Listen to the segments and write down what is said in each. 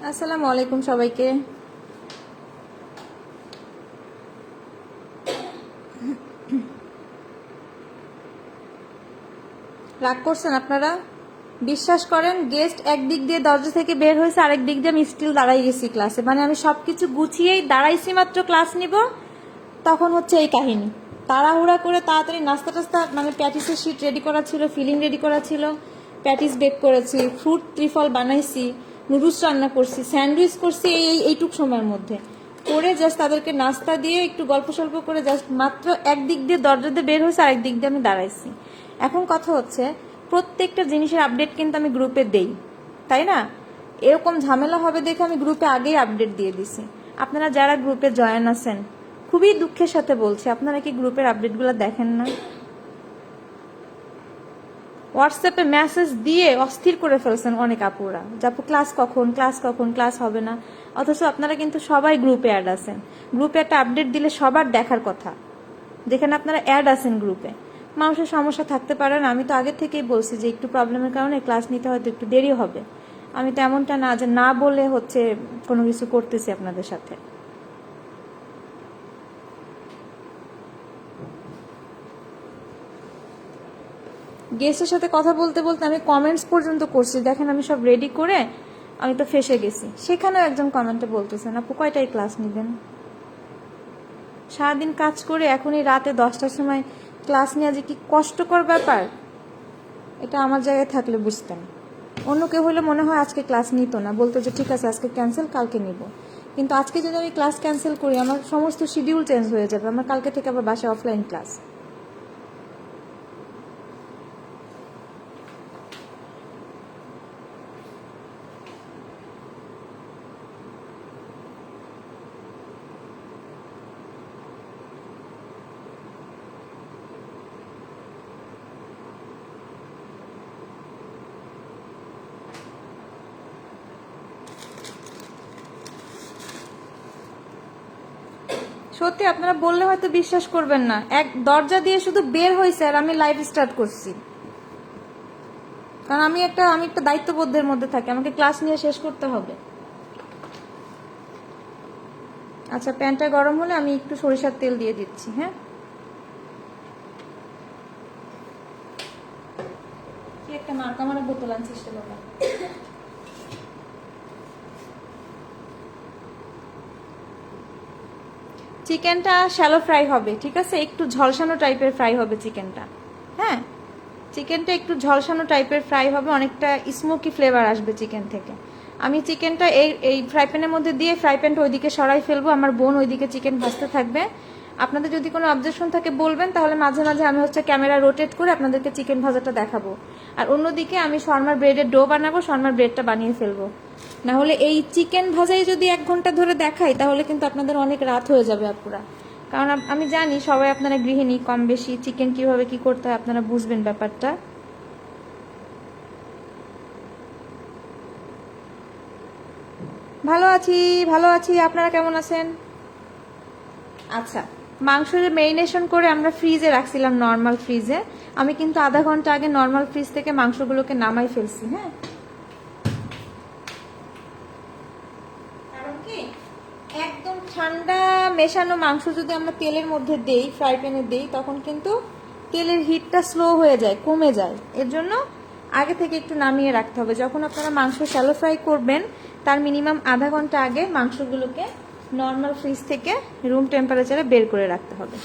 আসসালামু আলাইকুম সবাইকে। রাগ করছেন আপনারা? বিশ্বাস করেন, গেস্ট একদিক দিয়ে দরজা থেকে বের হয়েছে, আরেক দিক দিয়ে আমি স্টিল দাঁড়াই গেছি ক্লাসে। মানে আমি সবকিছু গুছিয়েই দাঁড়াইছি, মাত্র ক্লাস নিব, তখন হচ্ছে এই কাহিনী। তাড়াহুড়া করে তাড়াতাড়ি নাস্তা টাস্তা, মানে প্যাটিসের শিট রেডি করা ছিল, ফিলিং রেডি করা ছিল, প্যাটিস বেক করেছি, ফ্রুট ত্রিফল বানাইছি, নুডলস রান্না করছি, স্যান্ডউইচ করছি এইটুক সময়ের মধ্যে করে জাস্ট তাদেরকে নাস্তা দিয়ে একটু গল্প সল্প করে জাস্ট মাত্র একদিক দিয়ে দরজা দিয়ে বের হয়েছে, আরেক দিক দিয়ে আমি দাঁড়াইছি। এখন কথা হচ্ছে, প্রত্যেকটা জিনিসের আপডেট কিন্তু আমি গ্রুপে দেই, তাই না? এরকম ঝামেলা হবে দেখে আমি গ্রুপে আগেই আপডেট দিয়ে দিছি। আপনারা যারা গ্রুপে জয়েন আছেন, খুবই দুঃখের সাথে বলছি, আপনারা কি গ্রুপের আপডেটগুলো দেখেন না? হোয়াটসঅ্যাপে মেসেজ দিয়ে অস্থির করে ফেলছেন অনেক আপুরা, যাপু ক্লাস কখন, ক্লাস হবে না। অথচ আপনারা কিন্তু সবাই গ্রুপে অ্যাড আছেন। গ্রুপে একটা আপডেট দিলে সবার দেখার কথা, যেখানে আপনারা অ্যাড আছেন গ্রুপে। মানুষের সমস্যা থাকতে পারে না, আমি তো আগে থেকেই বলছি যে একটু প্রবলেমের কারণে ক্লাস নিতে হয়তো একটু দেরি হবে। আমি তো এমনটা না যে না বলে হচ্ছে কোনো কিছু করতেছি আপনাদের সাথে। গেস্টের সাথে কথা বলতে বলতে আমি কমেন্টস পর্যন্ত করছি, দেখেন আমি সব রেডি করে আমি তো ফেসে গেছি। সেখানেও একজন কমেন্টে বলতেছেন, আপু কয়টায় ক্লাস নেবেন? সারাদিন কাজ করে এখন এই রাতে 10টার সময় ক্লাস নেওয়া যে কি কষ্টকর ব্যাপার, এটা আমার জায়গায় থাকলে বুঝতেন। অন্য কেউ হলে মনে হয় আজকে ক্লাস নিত না, বলতো যে ঠিক আছে আজকে ক্যান্সেল, কালকে নিব। কিন্তু আজকে যদি আমি ক্লাস ক্যান্সেল করি, আমার সমস্ত শিডিউল চেঞ্জ হয়ে যাবে, আমার কালকে থেকে আবার বাসায় অফলাইন ক্লাস। সত্যি আপনারা বললে হয়তো বিশ্বাস করবেন না, এক দরজা দিয়ে শুধু বের হয়েছে আর আমি লাইভ স্টার্ট করছি। কারণ আমি একটা দায়িত্ববোধের মধ্যে থাকি, আমাকে ক্লাস নিয়ে শেষ করতে হবে। আচ্ছা, প্যানটা গরম হলে আমি একটু সরিষার তেল দিয়ে দিচ্ছি। হ্যাঁ, কি একটা মার্কা মারা বোতল আনছিস রে বাবা। চিকেনটা শ্যালো ফ্রাই হবে, ঠিক আছে? একটু ঝলসানো টাইপের ফ্রাই হবে চিকেনটা। হ্যাঁ, চিকেনটা একটু ঝলসানো টাইপের ফ্রাই হবে, অনেকটা স্মোকি ফ্লেভার আসবে চিকেন থেকে। আমি চিকেনটা এই ফ্রাই প্যানের মধ্যে দিয়ে ফ্রাই প্যানটা ওইদিকে সরাই ফেলবো, আমার বোন ওইদিকে চিকেন ভাজতে থাকবে। আপনাদের যদি কোনো অবজেকশন থাকে বলবেন, তাহলে মাঝে মাঝে আমি হচ্ছে ক্যামেরা রোটেট করে আপনাদেরকে চিকেন ভাজাটা দেখাবো। আর অন্যদিকে আমি শর্মার ব্রেডের ডো বানাবো, শর্মার ব্রেডটা বানিয়ে ফেলবো। না হলে এই চিকেন ভাজাই যদি 1 ঘন্টা ধরে দেখাই, তাহলে কিন্তু আপনাদের অনেক রাত হয়ে যাবে আপুরা। কারণ আমি জানি সবাই আপনারা গৃহিণী, কম বেশি চিকেন কিভাবে কি করতে হয় আপনারা বুঝবেন ব্যাপারটা। ভালো আছি, আপনারা কেমন আছেন? আচ্ছা, মাংসের মেরিনেশন করে আমরা ফ্রিজে রাখছিলাম, নর্মাল ফ্রিজে। আমি কিন্তু আধা ঘন্টা আগে নর্মাল ফ্রিজ থেকে মাংসগুলোকে নামাই ফেলছি। হ্যাঁ, কারণ কি, একদম ঠান্ডা মেশানো মাংস যদি আমরা তেলের মধ্যে দেই, ফ্রাই প্যানে দেই, তখন কিন্তু তেলের হিটটা স্লো হয়ে যায়, কমে যায়। এর জন্য আগে থেকে একটু নামিয়ে রাখতে হবে। যখন আপনারা মাংস শ্যালো ফ্রাই করবেন, তার মিনিমাম আধা ঘন্টা আগে মাংসগুলোকে নর্মাল ফ্রিজ থেকে রুম টেম্পারেচারে বের করে রাখতে হবে।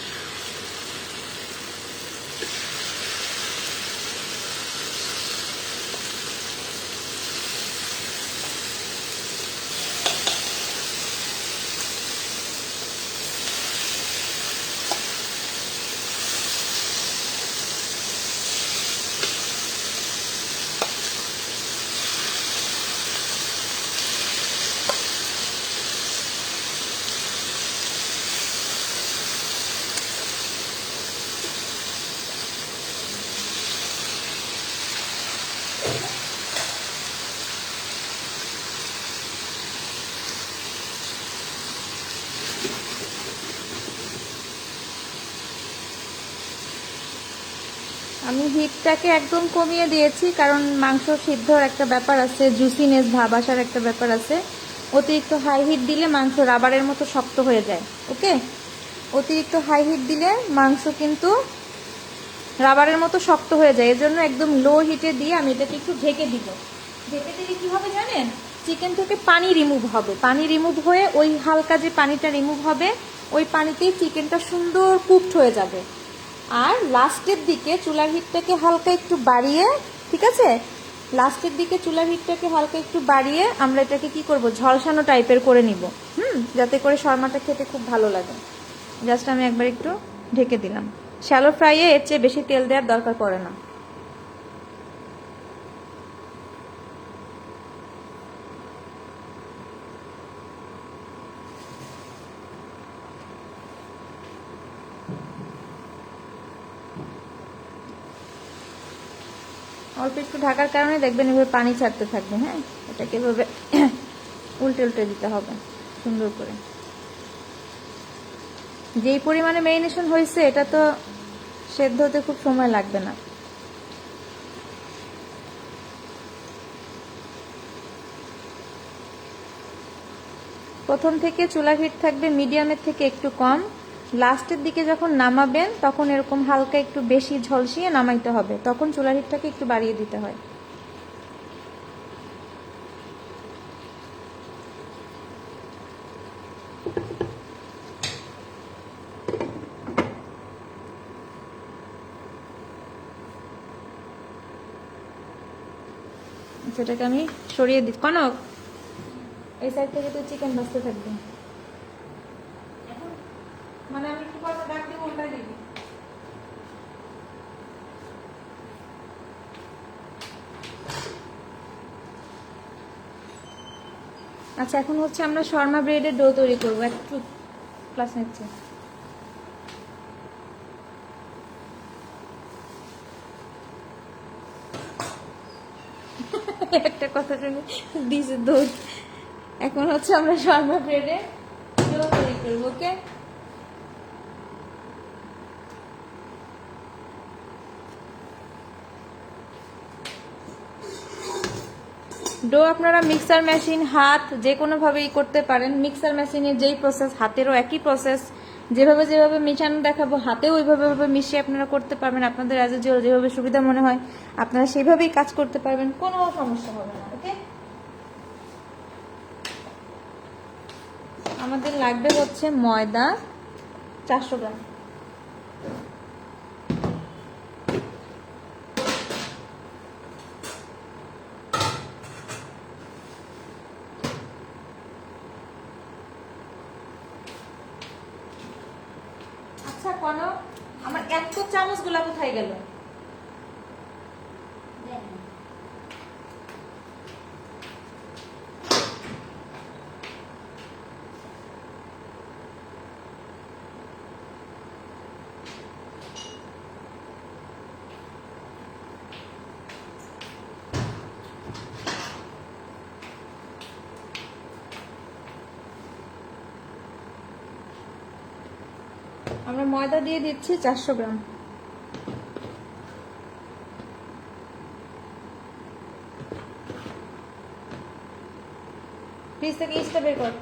আমি হিটটাকে একদম কমিয়ে দিয়েছি, কারণ মাংস সিদ্ধর একটা ব্যাপার আছে, জুসিনেস ভাব আসার একটা ব্যাপার আছে। অতিরিক্ত হাই হিট দিলে মাংস রাবারের মতো শক্ত হয়ে যায়। ওকে, অতিরিক্ত হাই হিট দিলে মাংস কিন্তু রাবারের মতো শক্ত হয়ে যায়। এর জন্য একদম লো হিটে দিয়ে আমি এটাকে একটু ঢেকে দিব। ঢেকে দিলে কী হবে জানেন, চিকেন থেকে পানি রিমুভ হবে। পানি রিমুভ হয়ে ওই হালকা যে পানিটা রিমুভ হবে ওই পানিতেই চিকেনটা সুন্দর কুকড হয়ে যাবে। আর লাস্টের দিকে চুলার হিটটাকে হালকা একটু বাড়িয়ে, ঠিক আছে, লাস্টের দিকে চুলার হিটটাকে হালকা একটু বাড়িয়ে আমরা এটাকে কি করব, ঝলসানো টাইপের করে নিব। যাতে করে শর্মাটা খেতে খুব ভালো লাগে। জাস্ট আমি একবার একটু ঢেকে দিলাম। শ্যালো ফ্রাইয়ে এর চেয়ে বেশি তেল দেওয়ার দরকার পড়ে না। অল্প একটু ঢাকার কারণে দেখবেন এভাবে পানি ছাড়তে থাকবে। হ্যাঁ, এটাকে এভাবে উল্টে উল্টে দিতে হবে সুন্দর করে। যেই পরিমাণে ম্যারিনেশন হয়েছে এটা তো সেদ্ধ হতে খুব সময় লাগবে না। প্রথম থেকে চুলা হিট থাকবে মিডিয়ামের থেকে একটু কম। লাস্টের দিকে যখন নামাবেন তখন এরকম হালকা একটু বেশি ঝলসিয়ে নামাইতে হবে, তখন চুলা হিটটাকে একটু বাড়িয়ে দিতে হয়। সেটাকে আমি সরিয়ে দিই। কনক, এই সাইড থেকে তুই চিকেন ভাজতে থাকবি। মানে আমি কি করবো, ডাক দিয়ে উল্টাই দিবি। আচ্ছা, এখন হচ্ছে আমরা শর্মা ব্রেডের ডো তৈরি করবো। একটু ক্লাস নিচ্ছে। একটা কথা শুনে দিছে দুধ। এখন হচ্ছে আমরা শর্মা ব্রেডের ডো তৈরি করবো। ওকে, ডো আপনারা মিক্সার মেশিন, হাত, যে কোনোভাবেই করতে পারেন। মিক্সার মেশিনের যেই প্রসেস, হাতেরও একই প্রসেস। যেভাবে যেভাবে মিশানো দেখাবো হাতেও ওইভাবে মিশিয়ে আপনারা করতে পারবেন। আপনাদের আজ যেভাবে সুবিধা মনে হয় আপনারা সেইভাবেই কাজ করতে পারবেন, কোনো সমস্যা হবে না। ওকে, আমাদের লাগবে হচ্ছে ময়দা 400 গ্রাম। আচ্ছা কনক, আমার এত চামচ গুলা কোথায় গেল? আমরা ময়দা দিয়ে দিচ্ছি 400 গ্রাম। ফ্রিজ থেকে ইস্টটা বের কর।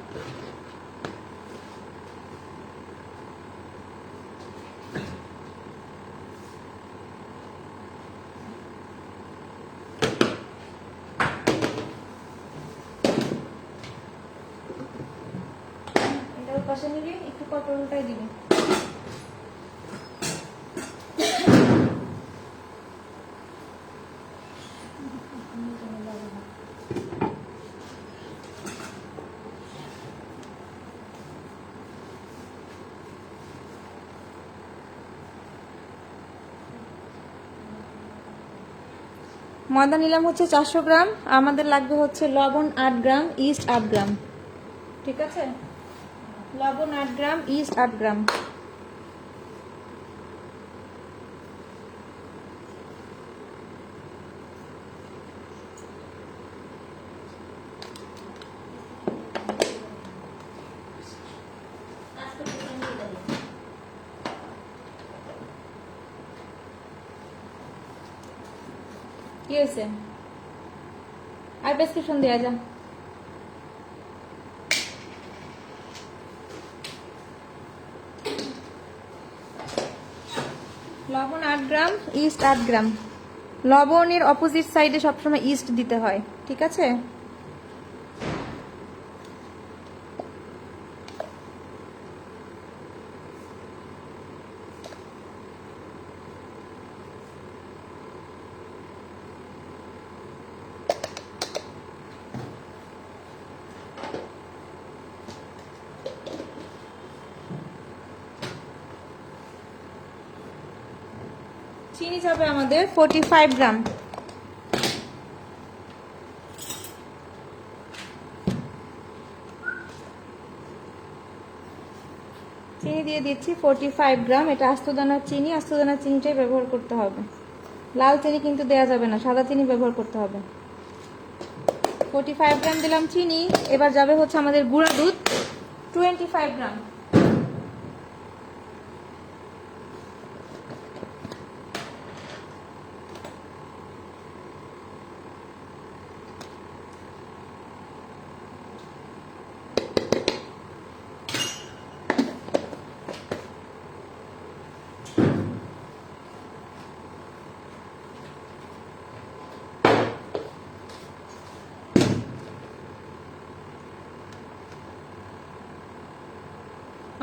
এটার পাশে নিবি, একটু পর উল্টাই দিবি। ময়দা নিলাম হচ্ছে 400 গ্রাম। আমাদের লাগবে হচ্ছে লবণ 8 গ্রাম, ইস্ট 8 গ্রাম। ঠিক আছে, লবণ 8 গ্রাম, ইস্ট 8 গ্রাম। কি হয়েছে? আর প্রেসক্রিপশন দেওয়া যা। লবণ 8 গ্রাম, ইস্ট 8 গ্রাম। লবণের অপোজিট সাইডে সবসময় ইস্ট দিতে হয়, ঠিক আছে? চিনি যাবে আমাদের 45 গ্রাম। চিনি দিয়ে দিচ্ছি 45 গ্রাম। এটা আস্তদানার চিনি, আস্তদানার চিনিটাই ব্যবহার করতে হবে, লাল চিনি কিন্তু দেয়া যাবে না, সাদা চিনি ব্যবহার করতে হবে। 45 গ্রাম দিলাম চিনি। এবার যাবে হচ্ছে আমাদের গুঁড়া দুধ 25 গ্রাম।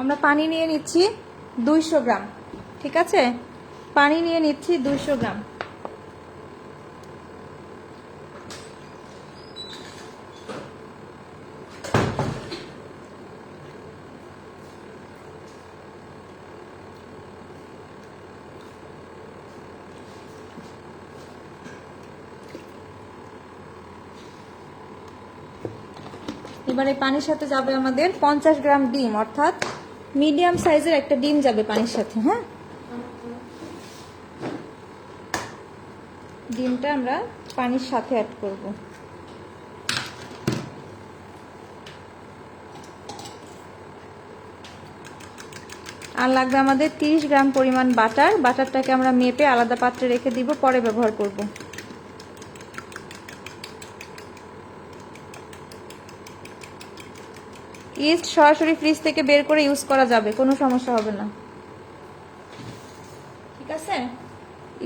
আমরা পানি নিয়ে নিচ্ছি 200 গ্রাম, ঠিক আছে? পানি নিয়ে নিচ্ছি 200 গ্রাম। এবার এই পানির সাথে যাবে আমাদের 50 গ্রাম ডিম, অর্থাৎ মিডিয়াম সাইজের একটা ডিম যাবে পানির সাথে। হ্যাঁ, ডিমটা আমরা পানির সাথে অ্যাড করব। আর লাগবে আমাদের 30 গ্রাম পরিমাণ বাটার। বাটারটাকে আমরা মেপে আলাদা পাত্রে রেখে দিব, পরে ব্যবহার করব। ইস্ট সরাসরি ফ্রিজ থেকে বের করে ইউজ করা যাবে, কোনো সমস্যা হবে না, ঠিক আছে?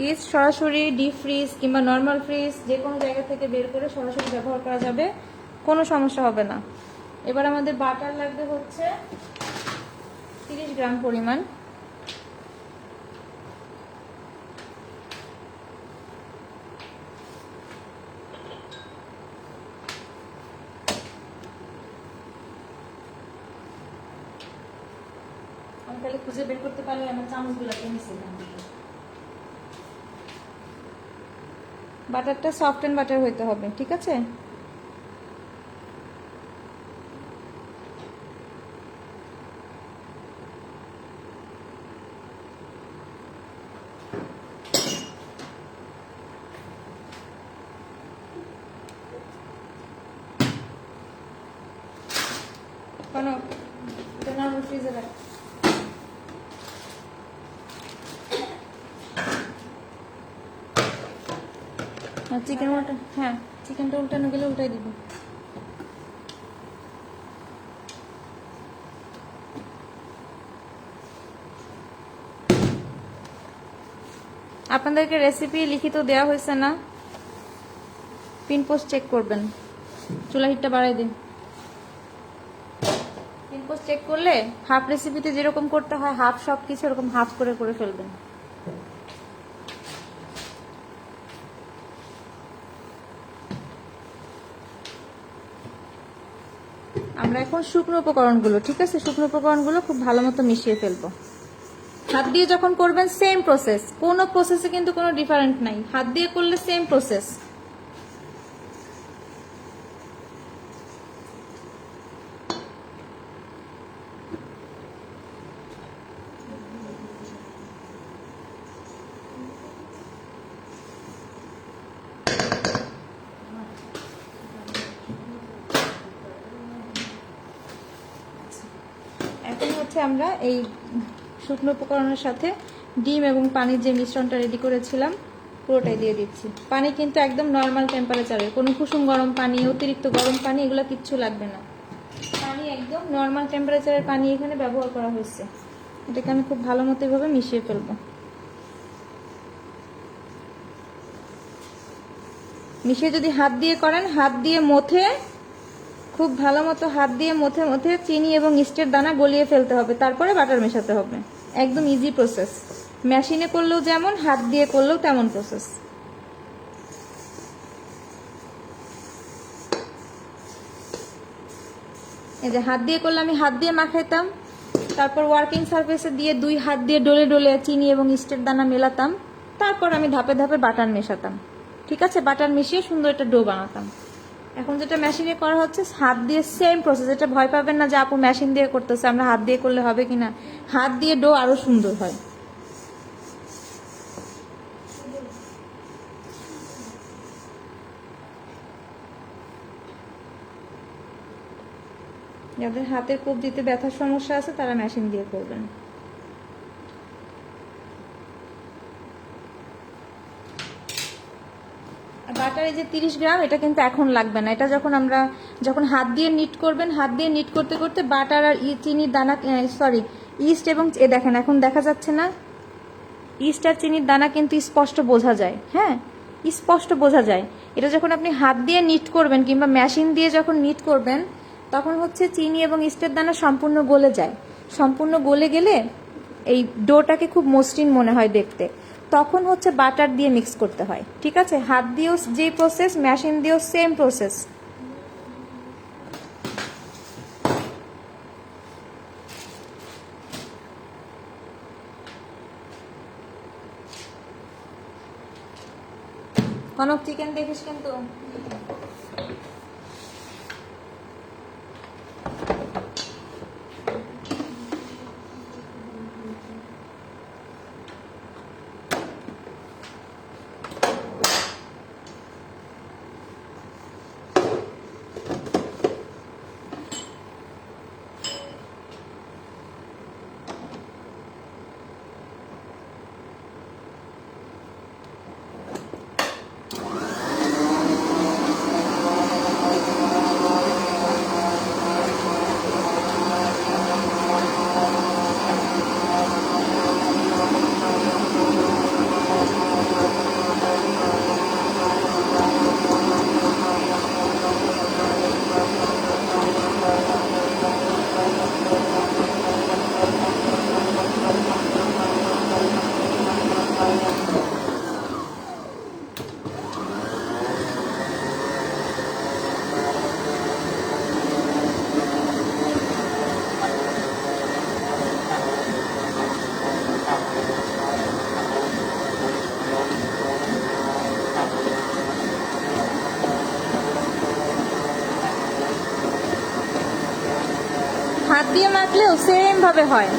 ইস্ট সরাসরি ডিপ ফ্রিজ কিংবা নর্মাল ফ্রিজ যে কোনো জায়গা থেকে বের করে সরাসরি ব্যবহার করা যাবে, কোনো সমস্যা হবে না। এবার আমাদের বাটার লাগবে হচ্ছে 30 গ্রাম পরিমাণ। আমি তাহলে খুঁজে বের করতে পারলে আমার চামচগুলো কিনেছিলাম। বাটারটা সফট এন্ড বাটার হইতে হবে, ঠিক আছে? কোনো নর্মাল ফ্রিজে রাখ। চিকেন উল্টা, হ্যাঁ চিকেনটা উল্টানো গেলে উল্টাই দিব। আপনাদেরকে রেসিপি লিখিত দেওয়া হয়েছে না, পিন পোস্ট চেক করবেন। চুলা হিটটা বাড়াই দিন। পিন পোস্ট চেক করলে হাফ রেসিপিতে যেরকম করতে হয় হাফ সব কিছু এরকম হাফ করে করে ফেলবেন। আমরা এখন শুকনো উপকরণগুলো, ঠিক আছে, শুকনো উপকরণগুলো খুব ভালো মতো মিশিয়ে ফেলবো। হাত দিয়ে যখন করবেন সেম প্রসেস, কোনো প্রসেসে কিন্তু কোনো ডিফারেন্ট নাই, হাত দিয়ে করলে সেম প্রসেস। এখন হচ্ছে আমরা এই শুকনো উপকরণের সাথে ডিম এবং পানির যে মিশ্রণটা রেডি করেছিলাম পুরোটাই দিয়ে দিচ্ছি। পানি কিন্তু একদম নর্মাল টেম্পারেচারে, কোনো কুসুম গরম পানি, অতিরিক্ত গরম পানি এগুলো কিচ্ছু লাগবে না। পানি একদম নর্মাল টেম্পারেচারের পানি এখানে ব্যবহার করা হয়েছে। এটাকে আমি খুব ভালো মতো এভাবে মিশিয়ে ফেলবো। মিশিয়ে যদি হাত দিয়ে করেন, হাত দিয়ে মথে খুব ভালো মতো হাত দিয়ে মথে মথে চিনি এবং ইস্টের দানা গলিয়ে ফেলতে হবে, তারপরে বাটার মেশাতে হবে। একদম ইজি প্রসেস, মেশিনে করলেও যেমন, হাত দিয়ে করলেও তেমন প্রসেস। এই যে হাত দিয়ে করলে আমি হাত দিয়ে মাখাইতাম, তারপর ওয়ার্কিং সারফেসে দিয়ে 2 হাত দিয়ে ডলে ডলে চিনি এবং ইস্টের দানা মেলাতাম, তারপর আমি ধাপে ধাপে বাটার মেশাতাম। ঠিক আছে, বাটার মিশিয়ে সুন্দর একটা ডো বানাতাম। এখন যেটা মেশিনে করা হচ্ছে হাত দিয়ে, সেম প্রসেস। এটা ভয় পাবেন না যে আপু মেশিন দিয়ে করতেছে, আমরা হাত দিয়ে করলে হবে কিনা। হাত দিয়ে ডো আরো সুন্দর হয়। যাদের হাতের কবজিতে ব্যথার সমস্যা আছে তারা মেশিন দিয়ে করবেন। বাটার এই যে 30 গ্রাম, এটা কিন্তু এখন লাগবে না। এটা যখন হাত দিয়ে নিট করবেন, হাত দিয়ে নিট করতে করতে বাটার আর চিনির দানা, সরি ইস্ট এবং দেখেন এখন দেখা যাচ্ছে না, ইস্ট আর চিনির দানা কিন্তু স্পষ্ট বোঝা যায়। হ্যাঁ, স্পষ্ট বোঝা যায়। এটা যখন আপনি হাত দিয়ে নিট করবেন কিংবা মেশিন দিয়ে যখন নিট করবেন, তখন হচ্ছে চিনি এবং ইস্টের দানা সম্পূর্ণ গলে যায়। সম্পূর্ণ গলে গেলে এই ডোটাকে খুব মসৃণ মনে হয় দেখতে, তখন হচ্ছে বাটার দিয়ে মিক্স করতে হয়। ঠিক আছে, হাত দিয়েও যে প্রসেস, মেশিন দিয়েও সেম প্রসেস। কনক চিকেন দেখিস কিন্তু। হাত দিয়ে মাখলেও সেম ভাবে হয়।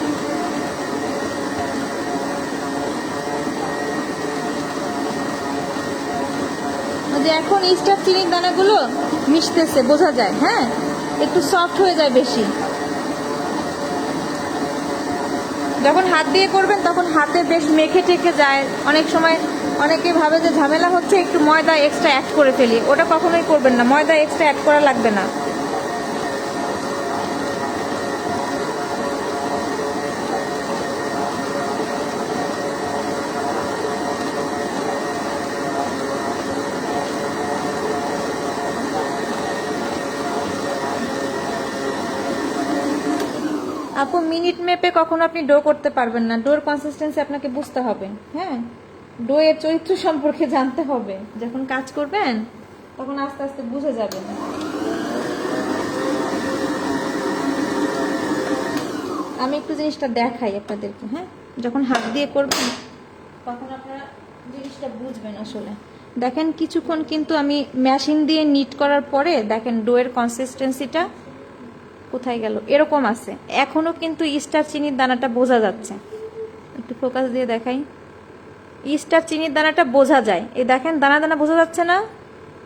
যে এখন ইস্টার চিনির দানাগুলো মিশতেছে, বোঝা যায়। হ্যাঁ, একটু সফট হয়ে যায় বেশি। যখন হাত দিয়ে করবেন তখন হাতে বেশ মেখে টেকে যায়। অনেক সময় অনেকে ভাবে যে ঝামেলা হচ্ছে, একটু ময়দা এক্সট্রা অ্যাড করে ফেলি। ওটা কখনোই করবেন না, ময়দা এক্সট্রা অ্যাড করা লাগবে না। আপু মিনিট মেপে কখনো আপনি ডো করতে পারবেন না। ডোর কনসিস্টেন্সি আপনাকে বুঝতে হবে। হ্যাঁ, ডো এর চরিত্র সম্পর্কে জানতে হবে। যখন কাজ করবেন তখন আস্তে আস্তে বুঝে যাবেন। আমি একটু জিনিসটা দেখাই আপনাদেরকে। হ্যাঁ, যখন হাত দিয়ে করবেন তখন আপনারা জিনিসটা বুঝবেন আসলে। দেখেন কিছুক্ষণ কিন্তু আমি মেশিন দিয়ে নিট করার পরে দেখেন ডোয়ের কনসিস্টেন্সিটা কোথায় গেল, এরকম আছে। এখনো কিন্তু ইস্টার চিনির দানাটা বোঝা যাচ্ছে। একটু ফোকাস দিয়ে দেখাই, ইস্টার চিনির দানাটা বোঝা যায়। এই দেখেন দানা দানা বোঝা যাচ্ছে না?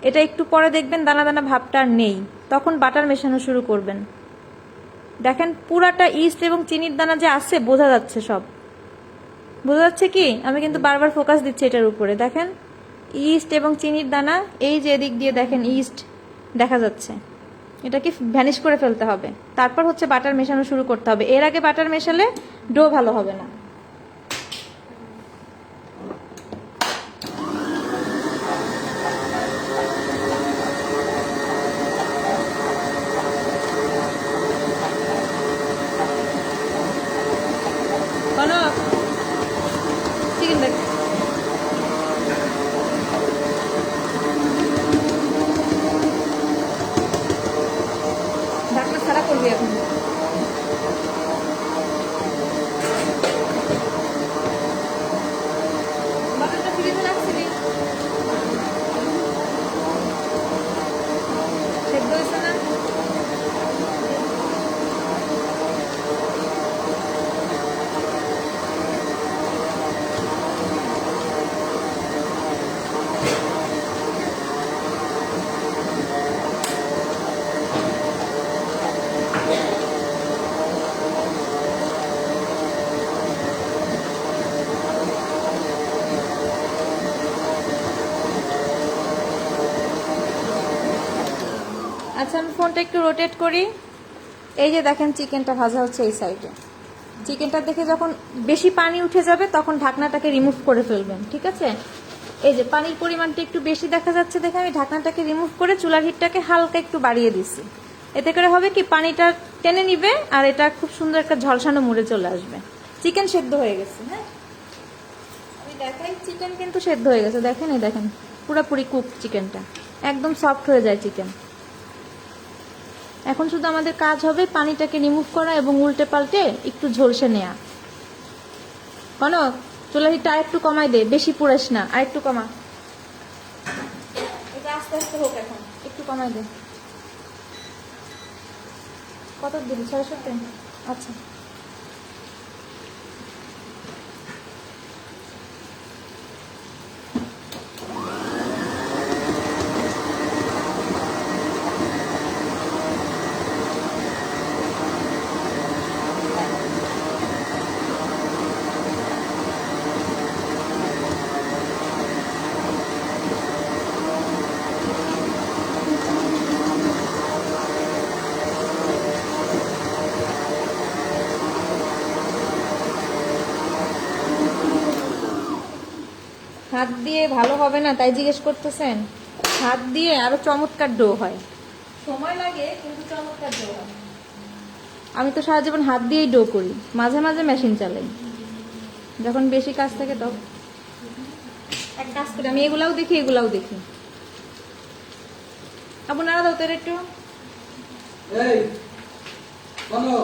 এটা একটু পরে দেখবেন দানা দানা ভাবটা আর নেই, তখন বাটার মেশানো শুরু করবেন। দেখেন পুরাটা ইস্ট এবং চিনির দানা যে আছে বোঝা যাচ্ছে, সব বোঝা যাচ্ছে কি? আমি কিন্তু বারবার ফোকাস দিচ্ছি এটার উপরে। দেখেন ইস্ট এবং চিনির দানা, এই যে এদিক দিয়ে দেখেন ইস্ট দেখা যাচ্ছে। এটাকে ভ্যানিশ করে ফেলতে হবে, তারপর হচ্ছে বাটার মেশানো শুরু করতে হবে। এর আগে বাটার মেশালে ডো ভালো হবে না। আচ্ছা আমি ফোনটা একটু রোটেট করি। এই যে দেখেন চিকেনটা ভাজা হচ্ছে এই সাইডে। চিকেনটা দেখে যখন বেশি পানি উঠে যাবে তখন ঢাকনাটাকে রিমুভ করে ফেলবেন, ঠিক আছে? এই যে পানির পরিমাণটা একটু বেশি দেখা যাচ্ছে দেখে আমি ঢাকনাটাকে রিমুভ করে চুলার হিটটাকে হালকা একটু বাড়িয়ে দিছি। এতে করে হবে কি পানিটা টেনে নিবে আর এটা খুব সুন্দর একটা ঝলসানো মুড়ে চলে আসবে। চিকেন সেদ্ধ হয়ে গেছে, হ্যাঁ আমি দেখাই। চিকেন কিন্তু সেদ্ধ হয়ে গেছে, দেখেন এই দেখেন পুরোপুরি কুক চিকেনটা, একদম সফট হয়ে যায় চিকেন। এখন শুধু আমাদের কাজ হবে পানিটাকে রিমুভ করা এবং উল্টে পাল্টে একটু ঝলসে নেওয়া। কনক চুলার হিটটা আরেকটু কমাই দে, বেশি পুরাস না, আরেকটু কমা। এটা আস্তে আস্তে হোক, এখন একটু কমাই দে। কত দিবি? 600? আচ্ছা হাত দিয়ে ভালো হবে না তাই জিজ্ঞেস করতেছেন? হাত দিয়ে আরো চমৎকার ডো হয়, সময় লাগে কিন্তু চমৎকার ডো হয়। আমি তো সারা জীবন হাত দিয়েই ডো করি, মাঝে মাঝে মেশিন চালাই যখন বেশি কাজ থাকে। তখন এক কাজ করি আমি, এগুলাও দেখি এগুলাও দেখি। আপনারা দাও তোর একটু। এই বলো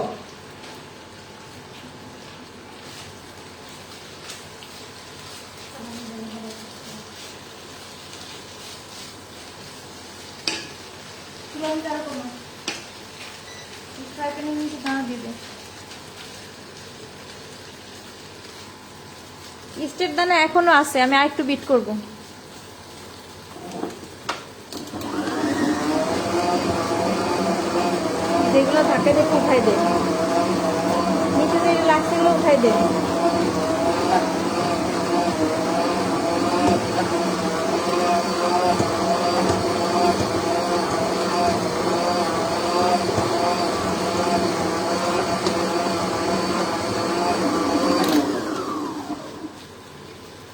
স্টেট দানা এখনো আছে, আমি আরেকটু বিট করব। যেগুলো থাকে দেখে উঠাই দে, নিচে যে লাগছে এগুলো উঠাই দে।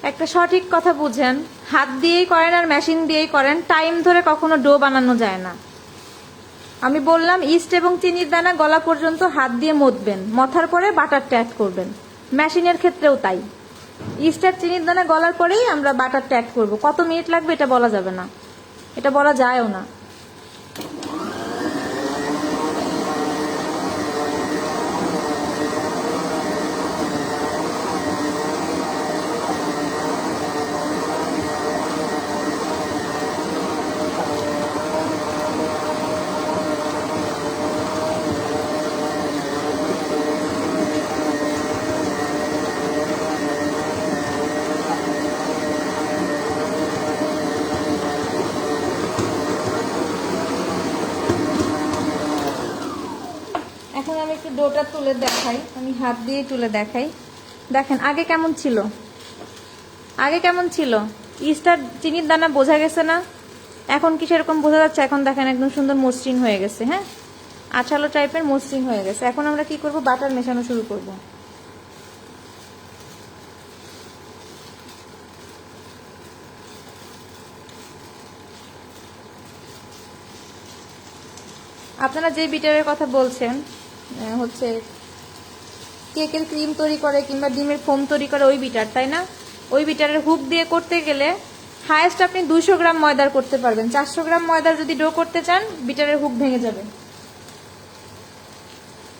একটা সঠিক কথা বুঝেন, হাত দিয়েই করেন আর মেশিন দিয়েই করেন, টাইম ধরে কখনো ডো বানানো যায় না। আমি বললাম ইস্ট এবং চিনির দানা গলা পর্যন্ত হাত দিয়ে মথবেন, মথার পরে বাটারটা অ্যাড করবেন। মেশিনের ক্ষেত্রেও তাই, ইস্ট আর চিনির দানা গলার পরেই আমরা বাটারটা অ্যাড করব। কত মিনিট লাগবে এটা বলা যাবে না, এটা বলা যায়ও না। এখন আমি একটু ডোটা তুলে দেখাই, আমি হাত দিয়ে তুলে দেখাই। দেখেন আগে কেমন ছিল, আগে কেমন ছিল। ইস্টার চিনির দানা বোঝা গেছে না? এখন কি সেরকম বোঝা যাচ্ছে? এখন দেখেন একদম সুন্দর মসৃণ হয়ে গেছে, হ্যাঁ আঠালো টাইপের মসৃণ হয়ে গেছে। এখন আমরা কি করব, বাটার মেশানো শুরু করব। আপনারা যে বিটারের কথা বলছেন হচ্ছে কেকের ক্রিম তৈরি করে কিংবা ডিমের ফোম তৈরি করে ওই বিটার, তাই না? ওই বিটারের হুক দিয়ে করতে গেলে হায়েস্ট আপনি 200 গ্রাম ময়দার করতে পারবেন। 400 গ্রাম ময়দার যদি ডো করতে চান বিটারের হুক ভেঙে যাবে,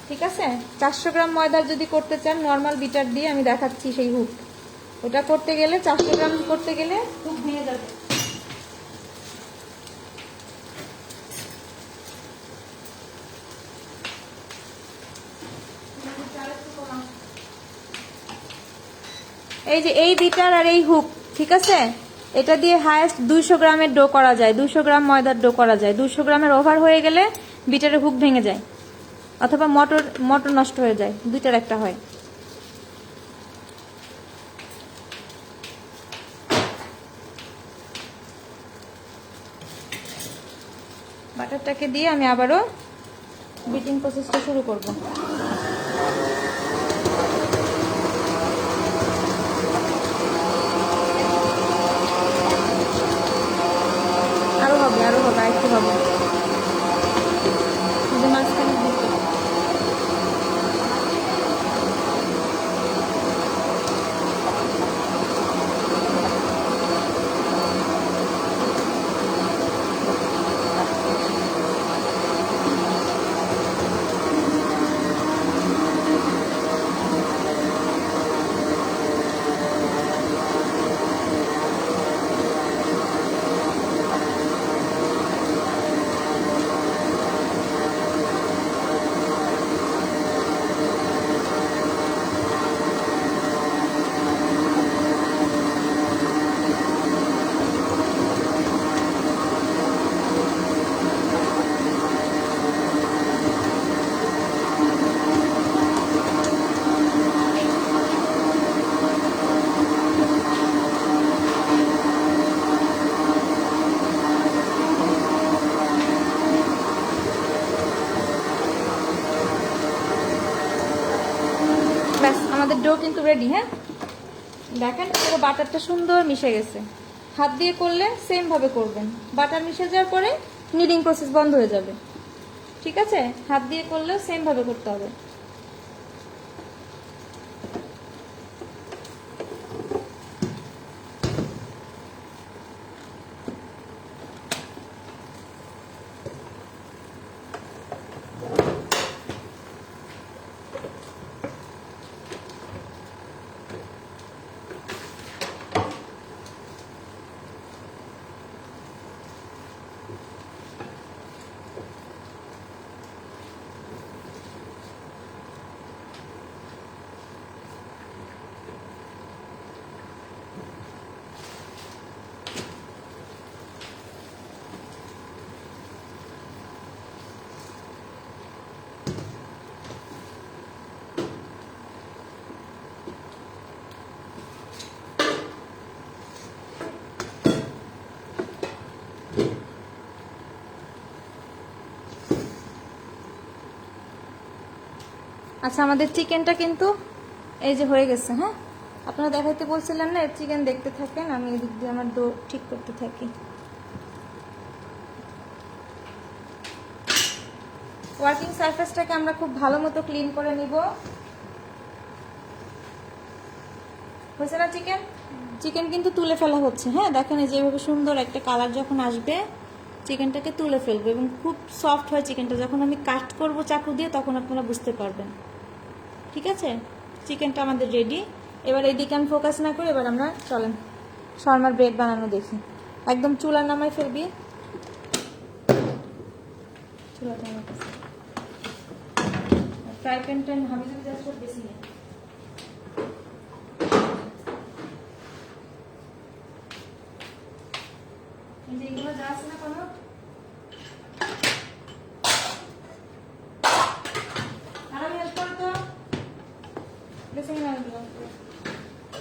ঠিক আছে? 400 গ্রাম ময়দার যদি করতে চান নর্মাল বিটার দিয়ে, আমি দেখাচ্ছি সেই হুক, ওটা করতে গেলে 400 গ্রাম করতে গেলে হুক ভেঙে যাবে। এই যে এই বিটার আর এই হুক, ঠিক আছে, এটা দিয়ে হায়েস্ট 200 গ্রামের ডো করা যায়, 200 গ্রাম ময়দার ডো করা যায়। 200 গ্রামের ওভার হয়ে গেলে বিটারের হুক ভেঙে যায় অথবা মটর নষ্ট হয়ে যায়, দুইটার একটা হয়। বাট বাটারটাকে দিয়ে আমি আবারও বিটিং প্রসেসটা শুরু করব। আরো হবে আরেকটু হবে। মাঝখানে দিতে ব্যাস, আমাদের ডো কিন্তু রেডি। হ্যাঁ, দেখেন পুরো বাটারটা সুন্দর মিশে গেছে। হাত দিয়ে করলে সেম ভাবে করবেন, বাটার মিশে যাওয়ার পরে নিডিং প্রসেস বন্ধ হয়ে যাবে। ঠিক আছে, হাত দিয়ে করলেও সেম ভাবে করতে হবে। আচ্ছা, আমাদের চিকেনটা কিন্তু এই যে হয়ে গেছে। হ্যাঁ, আপনারা দেখাইতে বলছিলেন না, চিকেন দেখতে থাকেন, আমি এদিক দিয়ে আমার ডো ঠিক করতে থাকি। ওয়ার্কিং সারফেসটাকে আমরা খুব ভালো মতো ক্লিন করে নিব। হয়েছে না চিকেন? চিকেন কিন্তু তুলে ফেলা হচ্ছে। হ্যাঁ, দেখেন এই যেভাবে সুন্দর একটা কালার যখন আসবে চিকেনটাকে তুলে ফেলবো, এবং খুব সফট হয় চিকেনটা। যখন আমি কাট করব চাকু দিয়ে তখন আপনারা বুঝতে পারবেন। ঠিক আছে, চিকেনটা আমাদের রেডি। এবার এইদিকে আমি ফোকাস না করে এবার আমরা চলেন শর্মার ব্রেড বানানো দেখি। একদম চুলার নামায় ফেলবি, চুলাটা আমার কাছে ফ্রাই প্যানটা হাবি জাস্ট বেশি নেই। এইগুলো যা আছে না কোনো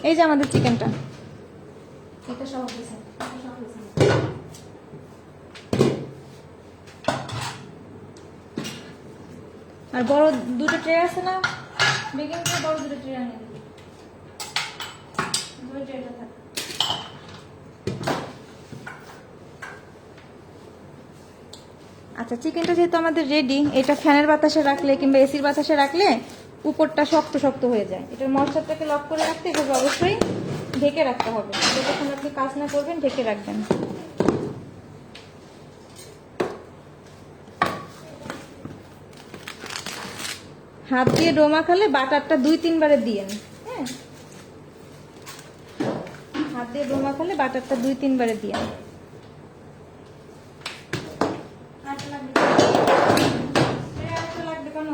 এই যে আমাদের চিকেনটা, এটা সহ আর বড় দুটো ট্রে আছে না, বেকিং ট্রে, বড় দুটো ট্রে আনে দুটো ট্রেটা থাকে। আচ্ছা, চিকেনটা যেহেতু আমাদের রেডি, এটা ফ্যানের বাতাসে রাখলে কিংবা এসির বাতাসে রাখলে উপরটা শক্ত শক্ত হয়ে যায়। এটার মশলাটাকে লক করে রাখতে এভাবে অবশ্যই ঢেকে রাখতে হবে। যখন আপনি কাজ না করবেন ঢেকে রাখবেন। হাত দিয়ে ডো মাখালে বাটারটা 2-3 বারে দিয়েন। হ্যাঁ, হাত দিয়ে ডো মাখালে বাটারটা 2-3 বারে দিয়েন। লাগবে কেন?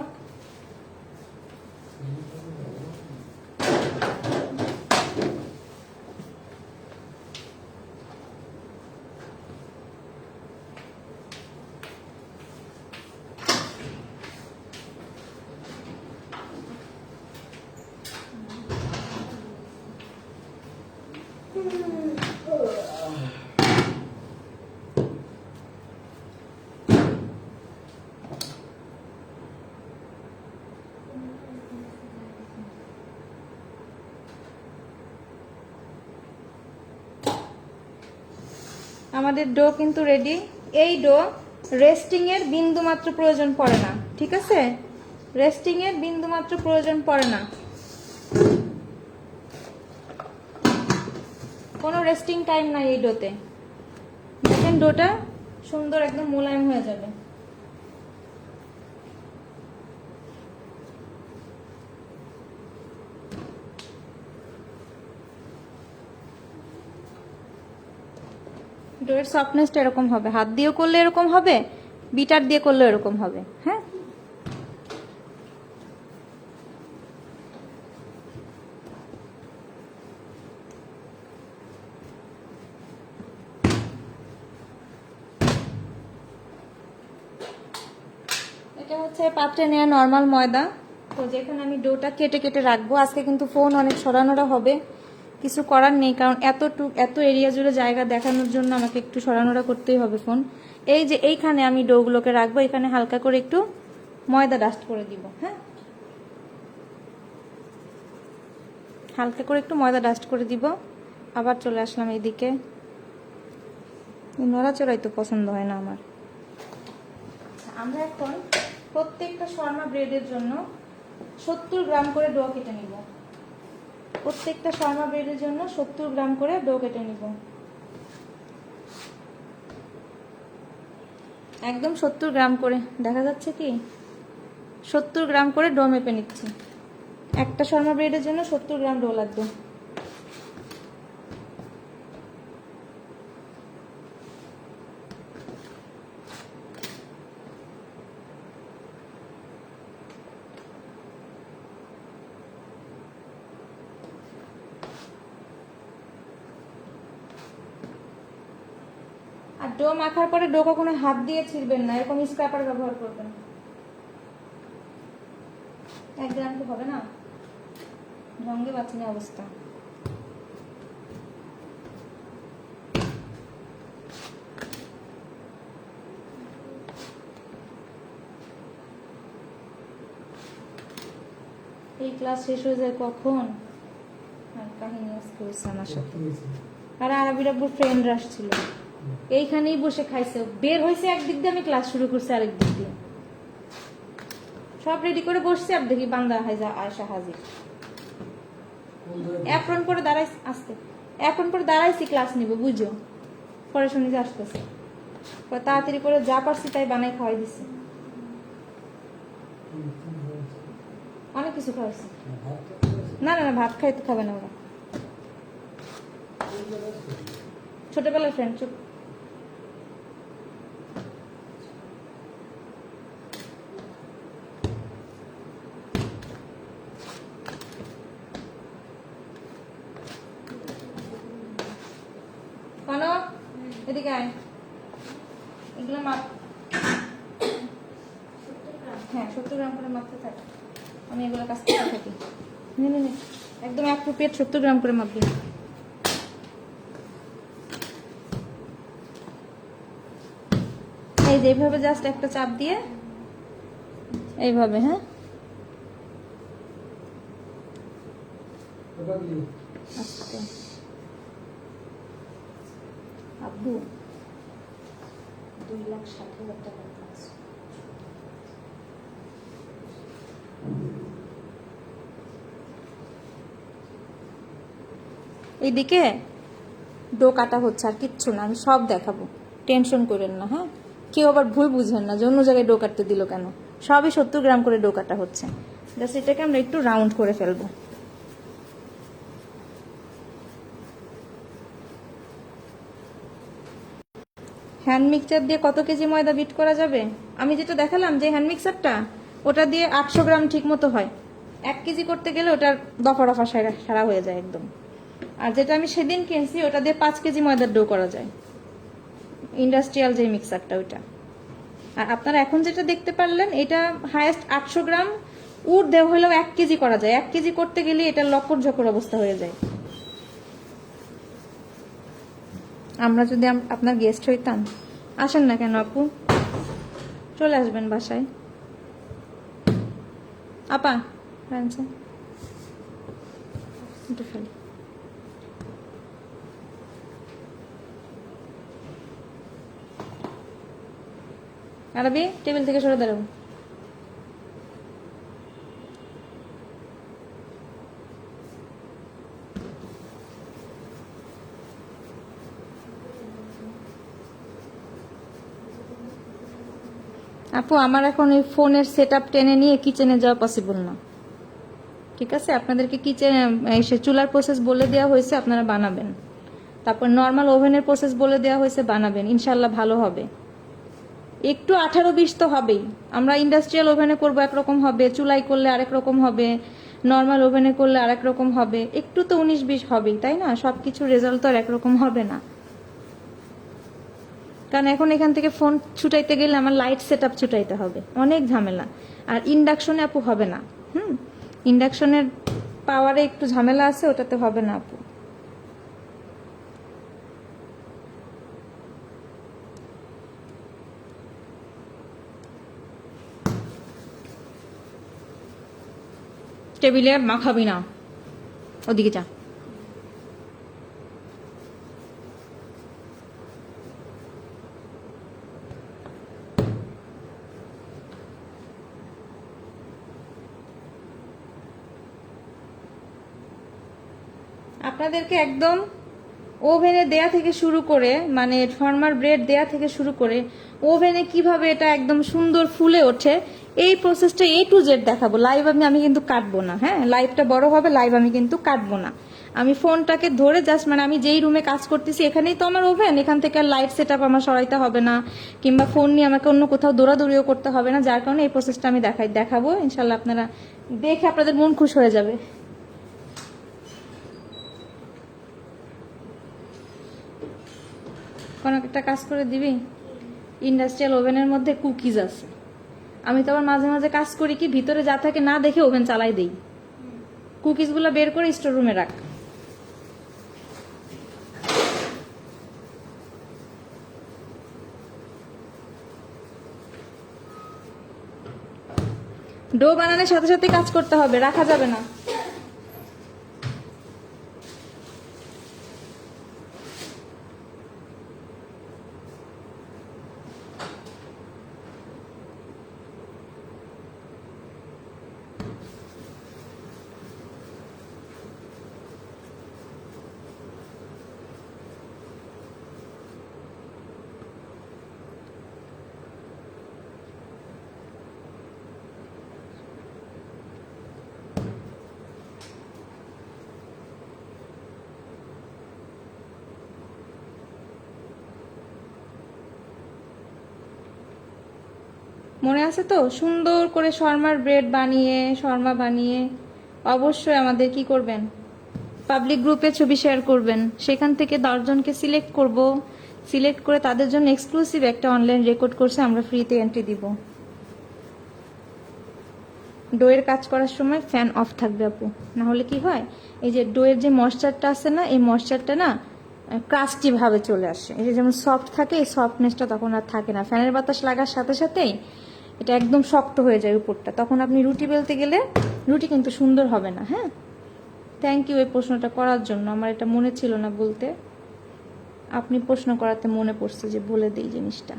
আমাদের ডো কিন্তু রেডি। এই ডো রেস্টিং এর বিন্দু মাত্র প্রয়োজন পড়ে না, ঠিক আছে? রেস্টিং এর বিন্দু মাত্র প্রয়োজন পড়ে না, কোনো রেস্টিং টাইম নাই এই ডোতে। দেখেন ডোটা সুন্দর একদম মোলায়েম হয়ে যাবে। ডোয়ের সফটনেসটা এরকম হবে, হাত দিয়েও করলে এরকম হবে, বিটার দিয়ে করলে এরকম হবে। হ্যাঁ, এটা হচ্ছে পাত্রে নেওয়া নর্মাল ময়দা। তো যেখানে আমি ডোটা কেটে কেটে রাখবো, আজকে কিন্তু ফোন অনেক সরানোরা হবে, কিছু করার নেই, কারণ এত এরিয়া জুড়ে জায়গা দেখানোর জন্য আমাকে একটু সরানোরা করতেই হবে ফোন। এই যে এইখানে আমি ডোগুলোকে রাখবো, এখানে হালকা করে একটু ময়দা ডাস্ট করে দিব। হ্যাঁ, হালকা করে একটু ময়দা ডাস্ট করে দিব। আবার চলে আসলাম এইদিকে, নড়াচড়াই তো পছন্দ হয় না আমার। আমরা এখন প্রত্যেকটা শর্মা ব্রেডের জন্য 70 গ্রাম করে ডো কেটে নিব। প্রত্যেকটা শর্মা ব্রেডের জন্য 70 গ্রাম করে ডো কেটে নিব, একদম 70 গ্রাম করে। দেখা যাচ্ছে কি? 70 গ্রাম করে ডো মেপে নিচ্ছি। একটা শর্মা ব্রেডের জন্য 70 গ্রাম ডো লাগবে। আর ডো মাখার পরে ডো কখনো হাত দিয়ে ছিঁড়বেন না, এরকম স্ক্র্যাপার ব্যবহার করবেন। 1 গ্রাম তো হবে না, রঙে বাঁচিনি অবস্থা। এই ক্লাস শেষ হয়ে যায় কখন? আর কাহিনী আজকে হয়েছে আমার সাথে। আর আরবির আব্বুর ফ্রেন্ডরা আসছিল, এইখানেই বসে খাইছে। বের হয়েছে একদিক দিয়ে, আমি ক্লাস শুরু করছি আরেক দিক দিয়ে। সব রেডি করে বসছে, আর দেখি বান্দা আয়সা হাজির। অ্যাপ্রন পরে দাঁড়াইছি, আসতে অ্যাপ্রন পরে দাঁড়াইছি, ক্লাস নিব বুঝো। পরে শুনি যে আসতেছে, তাড়াতাড়ি করে যা পারছি তাই বানাই খাওয়াই দিছি। অনেক কিছু খাওয়াইছি। না না না, ভাত খাইতে খাবে না ওরা, ছোটবেলার ফ্রেন্ড। চুপ। কনক, এদিকে আয়, এগুলো মাপ। হ্যাঁ, 70 গ্রাম করে মাপতে থাক, আমি এগুলো কাজ করতে থাকি। নে নে নে, একদম অ্যাপ্রোপ্রিয়েট 70 গ্রাম করে মাপবি। এই যে এইভাবে জাস্ট একটা চাপ দিয়ে এইভাবে। হ্যাঁ, আচ্ছা আব্বু 2,60,000 টাকা আছে। এইদিকে ডো কাটা হচ্ছে, আর কিচ্ছু না, আমি সব দেখাবো, টেনশন করেন না। হ্যাঁ, কেউ আবার ভুল বুঝেন না যে অন্য জায়গায় ডো কাটতে দিল কেন। সবই 70 গ্রাম করে ডো কাটা হচ্ছে। জাস্ট এটাকে আমরা একটু রাউন্ড করে ফেলবো। হ্যান্ড মিক্সচার দিয়ে কত কেজি ময়দা বিট করা যাবে? আমি যেটা দেখালাম যে হ্যান্ড মিক্সারটা, ওটা দিয়ে 800 গ্রাম ঠিক মতো হয়। 1 কেজি করতে গেলে ওটার দফা রফা সারা হয়ে যায় একদম। আর যেটা আমি সেদিন কিনছি, ওটা দিয়ে 5 কেজি ময়দার ডো করা যায়, ইন্ডাস্ট্রিয়াল যে মিক্সারটা ওইটা। আর আপনারা এখন যেটা দেখতে পারলেন, এটা হায়েস্ট 800 গ্রাম, দেওয়া হলেও 1 কেজি করা যায়। 1 কেজি করতে গেলে এটা লকর ঝকর অবস্থা হয়ে যায়। আমরা যদি আপনার গেস্ট হইতাম। আসেন না কেন আপু, চলে আসবেন বাসায়। আপা ফ্রান্সে একটু ফেলি। আরবি টেবিল থেকে সরে দাঁড়াও। আপু আমার এখন এই ফোনের সেটআপ টেনে নিয়ে কিচেনে যাওয়া পসিবল না, ঠিক আছে? আপনাদেরকে কিচেনে এসে চুলার প্রসেস বলে দেওয়া হয়েছে, আপনারা বানাবেন। তারপর নর্মাল ওভেনের প্রসেস বলে দেওয়া হয়েছে, বানাবেন, ইনশাল্লাহ ভালো হবে। একটু 18-20 তো হবেই। আমরা ইন্ডাস্ট্রিয়াল ওভেনে করবো একরকম হবে, চুলাই করলে আরেক রকম হবে, নর্মাল ওভেনে করলে আরেক রকম হবে, একটু তো 19-20 হবেই, তাই না? সবকিছু রেজাল্ট তো আর একরকম হবে না। কারণ এখন এখান থেকে ফোন ছুটাইতে গেলে আমার লাইট সেট আপ ছুটাইতে হবে, অনেক ঝামেলা। আর ইন্ডাকশনে আপু হবে না। ইন্ডাকশনের পাওয়ারে একটু ঝামেলা আছে, ওটাতে হবে না আপু। টেবিলে মাখাবি না, ওদিকে যা। আপনাদেরকে একদম ওভেনে দেয়া থেকে শুরু করে, মানে ফর্মার ব্রেড দেয়া থেকে শুরু করে ওভেনে কিভাবে এটা একদম সুন্দর ফুলে ওঠে, এই প্রসেসটা A to Z দেখাবো। লাইভ আমি কিন্তু কাটবো না, হ্যাঁ? লাইভটা বড় হবে, লাইভ আমি কিন্তু কাটবো না। আমি ফোনটাকে ধরে জাস্ট, মানে আমি যেই রুমে কাজ করতেছি এখানেই তো আমার ওভেন, এখান থেকে আর লাইট সেট আপ আমার সরাইতে হবে না, কিংবা ফোন নিয়ে আমাকে অন্য কোথাও দৌড়াদৌড়িও করতে হবে না। যার কারণে এই প্রসেসটা আমি দেখাবো। ইনশাল্লাহ আপনারা দেখে আপনাদের মন খুশ হয়ে যাবে। কোনো একটা কাজ করে দিবি? ইন্ডাস্ট্রিয়াল ওভেনের মধ্যে কুকিজ আছে। আমি তো আবার মাঝে মাঝে কাজ করি কি, ভিতরে যা থাকে না দেখে ওভেন চালাই দেই। কুকিজগুলো বের করে স্টোর রুমে রাখ। ডো বানানোর সাথে সাথে কাজ করতে হবে, রাখা যাবে না। মনে আছে তো? সুন্দর করে শর্মার ব্রেড বানিয়ে, শর্মা বানিয়ে অবশ্যই আমাদের কি করবেন, পাবলিক গ্রুপে ছবি শেয়ার করবেন। সেখান থেকে 10 জনকে সিলেক্ট করব, সিলেক্ট করে তাদের জন্য এক্সক্লুসিভ একটা অনলাইন রেকর্ড কোর্সে আমরা ফ্রিতে এন্ট্রি দিব। ডোয়ের কাজ করার সময় ফ্যান অফ থাকবে আপু, না হলে কি হয়, এই যে ডোয়ের যে ময়েশ্চারটা আছে না, এই ময়েশ্চারটা না ক্রাস্টি ভাবে চলে আসে। এই যে যেমন সফট থাকে, এই সফটনেসটা তখন আর থাকে না। ফ্যানের বাতাস লাগার সাথে সাথেই এটা একদম শক্ত হয়ে যায় উপরটা, তখন আপনি রুটি বেলতে গেলে রুটি কিন্তু সুন্দর হবে না। হ্যাঁ, থ্যাংক ইউ এই প্রশ্নটা করার জন্য। আমার এটা মনে ছিল না বলতে, আপনি প্রশ্ন করাতে মনে পড়ছে যে বলে দেই জিনিসটা।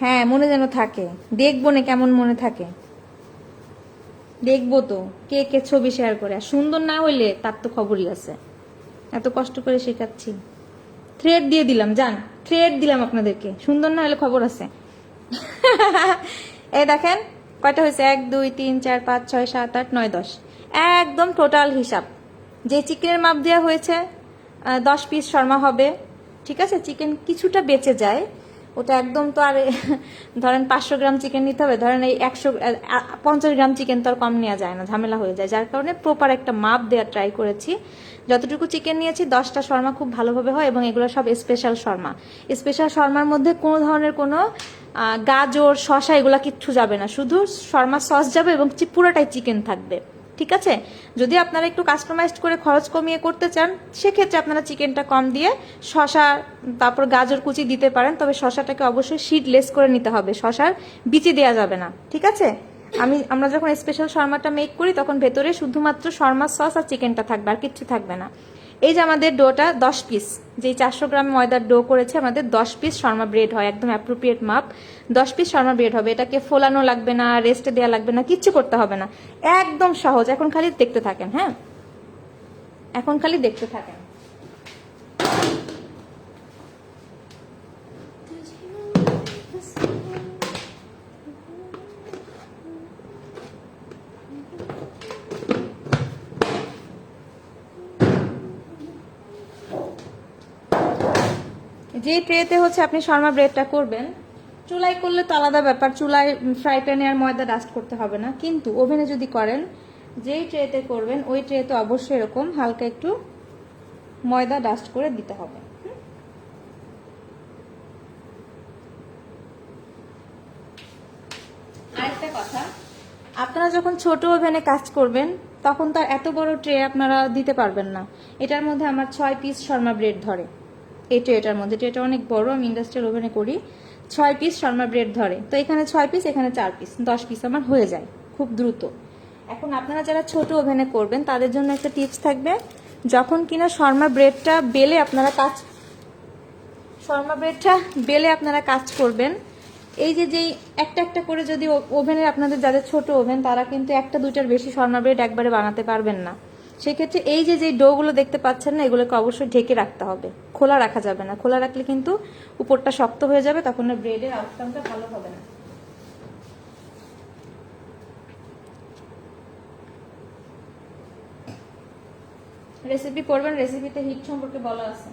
হ্যাঁ, মনে যেন থাকে, দেখবো না কেমন মনে থাকে, দেখবো তো কে কে ছবি শেয়ার করে। আর সুন্দর না হইলে তার তো খবরই আছে, এত কষ্ট করে শেখাচ্ছি। থ্রেড দিয়ে দিলাম, জান, থ্রেড দিলাম আপনাদেরকে, সুন্দর না হলে খবর আছে। এই দেখেন কয়টা হয়েছে, 1 2 3 4 5 6 7 8 9 10, একদম টোটাল হিসাব। যে চিকেনের মাপ দেওয়া হয়েছে 10 পিস শর্মা হবে, ঠিক আছে? চিকেন কিছুটা বেঁচে যায়, ওটা একদম তো আর ধরেন 500 গ্রাম চিকেন নিতে হবে, ধরেন এই 150 গ্রাম চিকেন তো আর কম নেওয়া যায় না, ঝামেলা হয়ে যায়। যার কারণে প্রপার একটা মাপ দেওয়ার ট্রাই করেছি। যতটুকু চিকেন নিয়েছি 10টা শর্মা খুব ভালোভাবে হয়, এবং এগুলো সব স্পেশাল শর্মা। স্পেশাল শর্মার মধ্যে কোনো ধরনের কোনো গাজর, শসা এগুলা কিচ্ছু যাবে না, শুধু শর্মা সস যাবে এবং পুরোটাই চিকেন থাকবে, ঠিক আছে? যদি আপনারা একটু কাস্টমাইজড করে খরচ কমিয়ে করতে চান, সেক্ষেত্রে আপনারা চিকেনটা কম দিয়ে শসা তারপর গাজর কুচি দিতে পারেন, তবে শসাটাকে অবশ্যই সিডলেস করে নিতে হবে, শসার বিচি দেওয়া যাবে না, ঠিক আছে? আমরা যখন স্পেশাল শর্মাটা মেক করি তখন ভেতরে শুধুমাত্র শর্মা সস আর চিকেনটা থাকবে, আর কিচ্ছু থাকবে না। এই যে আমাদের ডোটা 10 পিস, যেই 400 গ্রাম ময়দার ডো করেছে আমাদের 10 পিস শর্মা ব্রেড হয়, একদম অ্যাপ্রোপ্রিয়েট মাপ। 10 পিস শর্মা ব্রেড হবে। এটাকে ফোলানো লাগবে না, রেস্টে দেওয়া লাগবে না, কিচ্ছু করতে হবে না, একদম সহজ। এখন খালি দেখতে থাকেন, হ্যাঁ, এখন খালি দেখতে থাকেন। যে ট্রেতে হচ্ছে আপনি শর্মা ব্রেডটা করবেন, চুলায় করলে তো আলাদা ব্যাপার, চুলায় ফ্রাই প্যানে আর ময়দা ডাস্ট করতে হবে না। কিন্তু ওভেনে যদি করেন, যেই ট্রেতে করবেন ওই ট্রেতে অবশ্যই এরকম হালকা একটু ময়দা ডাস্ট করে দিতে হবে। আরেকটা কথা, আপনারা যখন ছোট ওভেনে কাজ করবেন তখন তার এত বড় ট্রে আপনারা দিতে পারবেন না। এটার মধ্যে আমার 6 পিস শর্মা ব্রেড ধরে, এই ট্রেটার মধ্যে। ট্রেটা অনেক বড়, আমি ইন্ডাস্ট্রিয়াল ওভেনে করি। 6 পিস শর্মা ব্রেড ধরে, তো এখানে 6 পিস, এখানে 4 পিস, 10 পিস আমার হয়ে যায় খুব দ্রুত। এখন আপনারা যারা ছোট ওভেনে করবেন তাদের জন্য একটা টিপস থাকবে, যখন কিনা শর্মা ব্রেডটা বেলে আপনারা কাজ করবেন, এই যে যেই একটা একটা করে যদি ওভেনের, আপনাদের যাদের ছোট ওভেন তারা কিন্তু একটা দুইটার বেশি শর্মা ব্রেড একবারে বানাতে পারবেন না। সেক্ষেত্রে এই যে যেই ডোগুলো দেখতে পাচ্ছেন না, এগুলোকে অবশ্যই ঢেকে রাখতে হবে, খোলা রাখা যাবে না। খোলা রাখলে কিন্তু উপরটা শক্ত হয়ে যাবে, তখন ব্রেডের আউটকামটা ভালো হবে না। রেসিপি করবেন, রেসিপিতে হিট সম্পর্কে বলা আছে।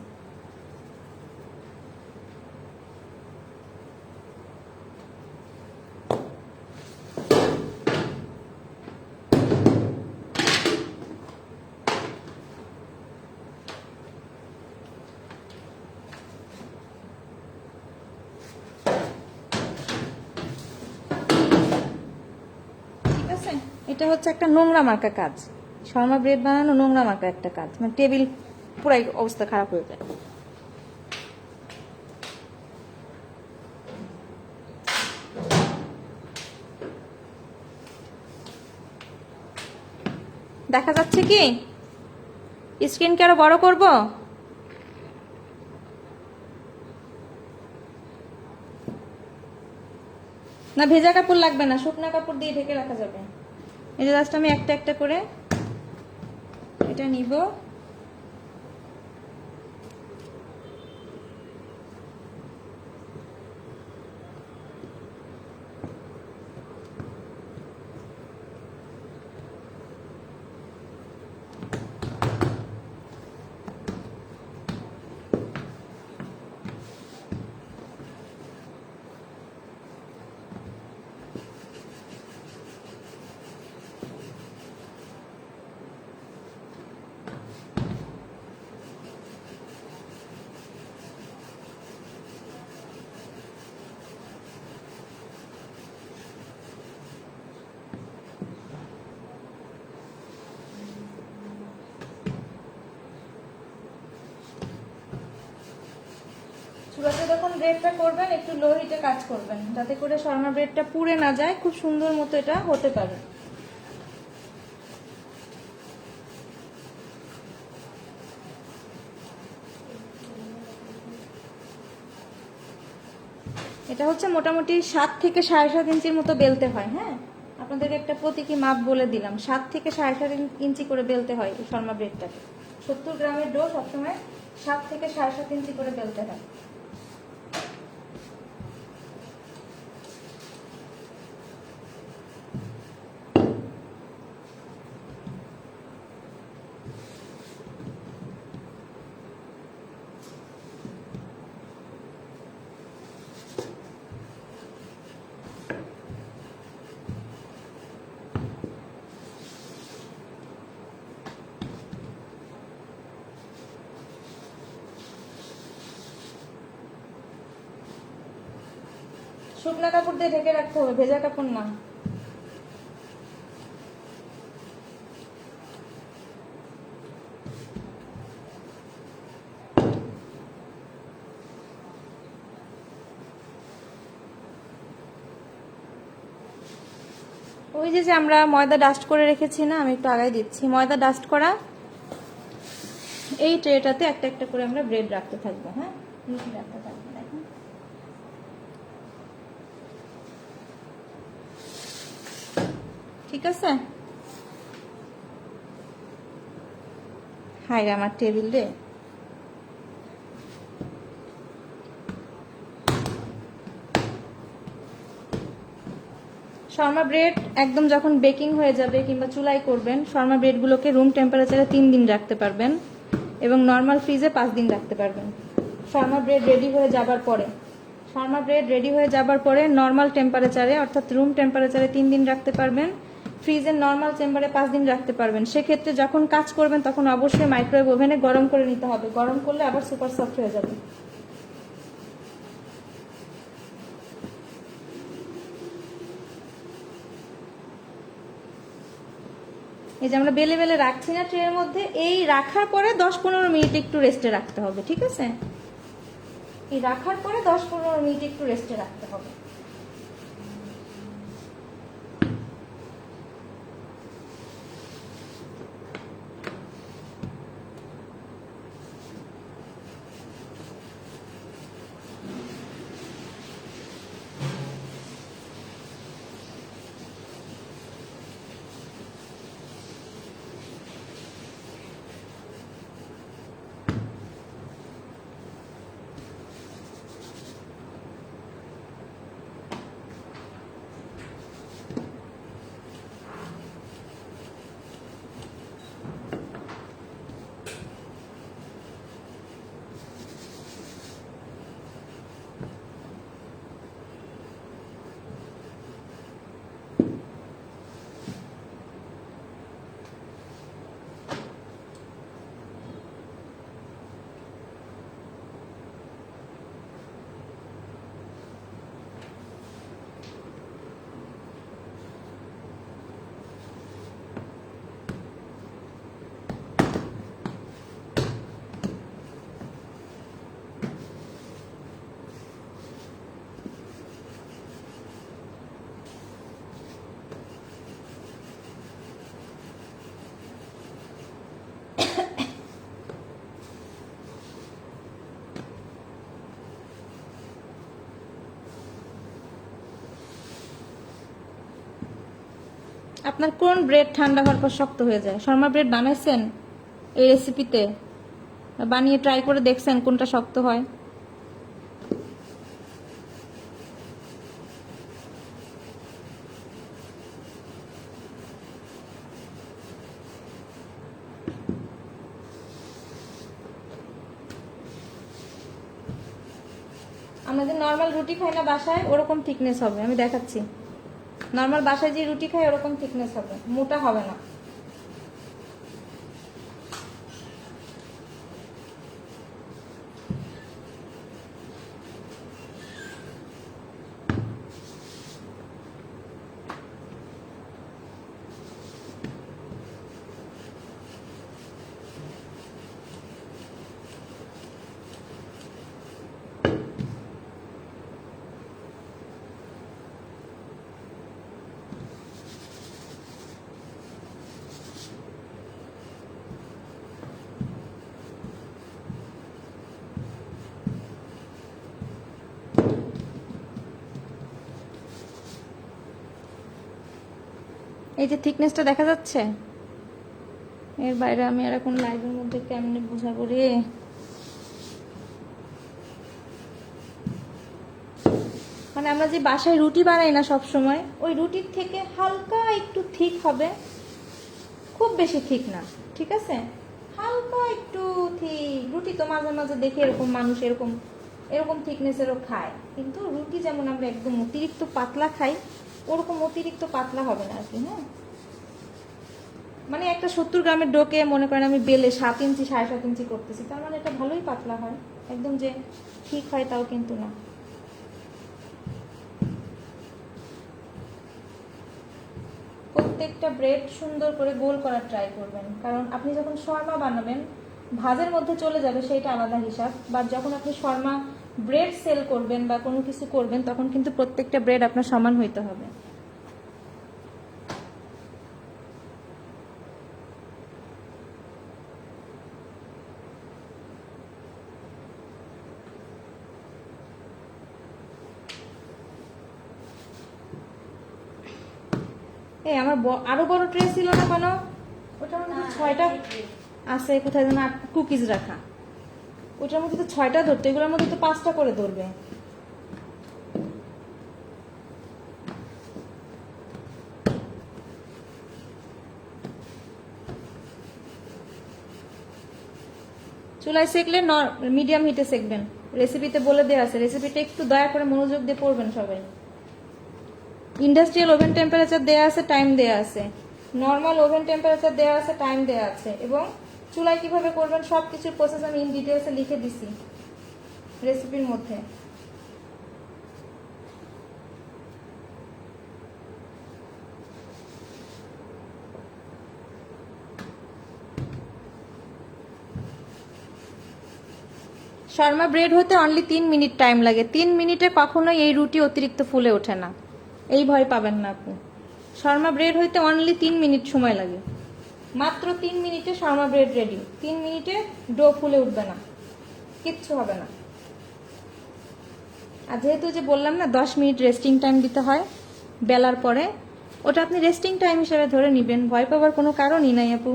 ঠিক আছে, এটা হচ্ছে একটা নোংরা মার্কা কাজ। শর্মা ব্রেড বানানো নোংরা মার্কা একটা কাজ, মানে টেবিল পুরাই অবস্থা খারাপ হয়ে যায়। দেখা যাচ্ছে কি? স্ক্রিনকে আরো বড় করব? না, ভেজা কাপড় লাগবে না, শুকনা কাপড় দিয়ে ঢেকে রাখা যাবে। এই যে জাস্ট আমি একটা একটা করে এটা নিব। চুলাতে যখন ব্রেডটা করবেন একটু লো হিটে কাজ করবেন, যাতে করে শর্মা ব্রেডটা পুড়ে না যায়, খুব সুন্দর মতো এটা হতে পারে। এটা হচ্ছে মোটামুটি 7 থেকে 7.5 ইঞ্চির মতো বেলতে হয়। হ্যাঁ, আপনাদেরকে একটা প্রতীকী মাপ বলে দিলাম, 7 থেকে 7.5 ইঞ্চি করে বেলতে হয় এই শর্মা ব্রেডটাকে। 70 গ্রামের ডো সবসময় 7 থেকে 7.5 ইঞ্চি করে বেলতে হয়। শুকনা কাপড় দিয়ে ঢেকে রাখতে হবে, ভেজা কাপড় না। ওই যে আমরা ময়দা ডাস্ট করে রেখেছি না, আমি একটু আগাই দিচ্ছি। ময়দা ডাস্ট করা এই ট্রেটাতে একটা একটা করে আমরা ব্রেড রাখতে থাকবো। হ্যাঁ, রুটি রাখতে থাকবো। দেখুন ঠিক আছে। হাই আমার টেবিল রে। শর্মা ব্রেড একদম যখন বেকিং হয়ে যাবে কিংবা চুলাই করবেন, শর্মা ব্রেডগুলোকে রুম টেম্পারেচারে 3 দিন রাখতে পারবেন এবং নর্মাল ফ্রিজে 5 দিন রাখতে পারবেন। শর্মা ব্রেড রেডি হয়ে যাবার পরে নর্মাল টেম্পারেচারে অর্থাৎ রুম টেম্পারেচারে 3 দিন রাখতে পারবেন, ফ্রিজের নর্মাল চেম্বারে 5 দিন রাখতে পারবেন। সেক্ষেত্রে যখন কাজ করবেন তখন অবশ্যই মাইক্রোওয়েভ ওভেনে গরম করে নিতে হবে, গরম করলে আবার সুপার সফট হয়ে যাবে। এই যে আমরা বেলে বেলে রাখছি না ট্রের মধ্যে, এই রাখার পরে 10-15 মিনিট একটু রেস্টে রাখতে হবে। ঠিক আছে, এই রাখার পরে 10-15 মিনিট একটু রেস্টে রাখতে হবে। আপনার কোন ব্রেড ঠান্ডা হওয়ার পর শক্ত হয়ে যায়? শর্মা ব্রেড বানাইছেন এই রেসিপিতে? বানিয়ে ট্রাই করে দেখছেন কোনটা শক্ত হয়? আমরা যে নর্মাল রুটি খাই না বাসায়, ওরকম থিকনেস হবে। আমি দেখাচ্ছি, নর্মাল বাসায় যে রুটি খাই ওরকম থিকনেস হবে, মোটা হবে না। এই যে থিকনেসটা দেখা যাচ্ছে, এর বাইরে আমি আর এখন লাইভের মধ্যে কেমনে বোঝাবো রে। মানে আমরা যে বাসায় রুটি বানাই না সব সময়, ওই রুটির থেকে হালকা একটু থিক হবে, খুব বেশি থিক না। ঠিক আছে, হালকা একটু থিক। রুটি তো মাঝে মাঝে দেখে এরকম মানুষ এরকম এরকম থিকনেসেরও খায়, কিন্তু রুটি যেমন আমরা একদম অতিরিক্ত পাতলা খাই, ওরকম অতিরিক্ত পাতলা হবে না আর কি। হ্যাঁ, মানে একটা 70 গ্রামের ডোকে মনে করেন আমি বেলে 7 ইঞ্চি 7.5 ইঞ্চি করতেছি, তার মানে এটা ভালোই পাতলা হয়, একদম যে ঠিক হয় তাও কিন্তু না। প্রত্যেকটা ব্রেড সুন্দর করে গোল করার ট্রাই করবেন, কারণ আপনি যখন শর্মা বানাবেন ভাজের মধ্যে চলে যাবে সেটা আলাদা হিসাব, বাট যখন আপনি শর্মা ব্রেড সেল করবেন বা কোনো কিছু করবেন তখন কিন্তু প্রত্যেকটা ব্রেড আপনার সমান হইতে হবে। এই আমার আরো বড় ট্রে ছিল না কেন? ওটার মধ্যে তো 6টা আছে, কোথায় যেন কুকিজ রাখা। ওটার মধ্যে তো 6টা ধরতে, এগুলোর মধ্যে তো 5টা করে ধরবে। চুলায় সেকলে মিডিয়াম হিটে সেকবেন। রেসিপিতে বলে দেওয়া আছে, রেসিপিটা একটু দয়া করে মনোযোগ দিয়ে পড়বেন সবাই। ইন্ডাস্ট্রিয়াল ওভেন টেম্পারেচার দেওয়া আছে, টাইম দেওয়া আছে, নর্মাল ওভেন টেম্পারেচার দেওয়া আছে, টাইম দেওয়া আছে, এবং চুলায় কিভাবে করবেন সব কিছুর প্রসেস আমি ইন ডিটেলসে লিখে দিছি রেসিপির মধ্যে। শর্মা ব্রেড হতে অনলি 3 মিনিট টাইম লাগে। 3 মিনিটে কখনোই এই রুটি অতিরিক্ত ফুলে ওঠে না, এই ভয় পাবেন না আপনি। শর্মা ব্রেড হইতে অনলি 3 মিনিট সময় লাগে, মাত্র 3 মিনিটে শর্মা ব্রেড রেডি। 3 মিনিটে ডো ফুলে উঠবে না, কিচ্ছু হবে না। আর যেহেতু যে বললাম না 10 মিনিট রেস্টিং টাইম দিতে হয় বেলার পরে, ওটা আপনি রেস্টিং টাইম হিসেবে ধরে নেবেন, ভয় পাবার কোনো কারণই নাই আপু।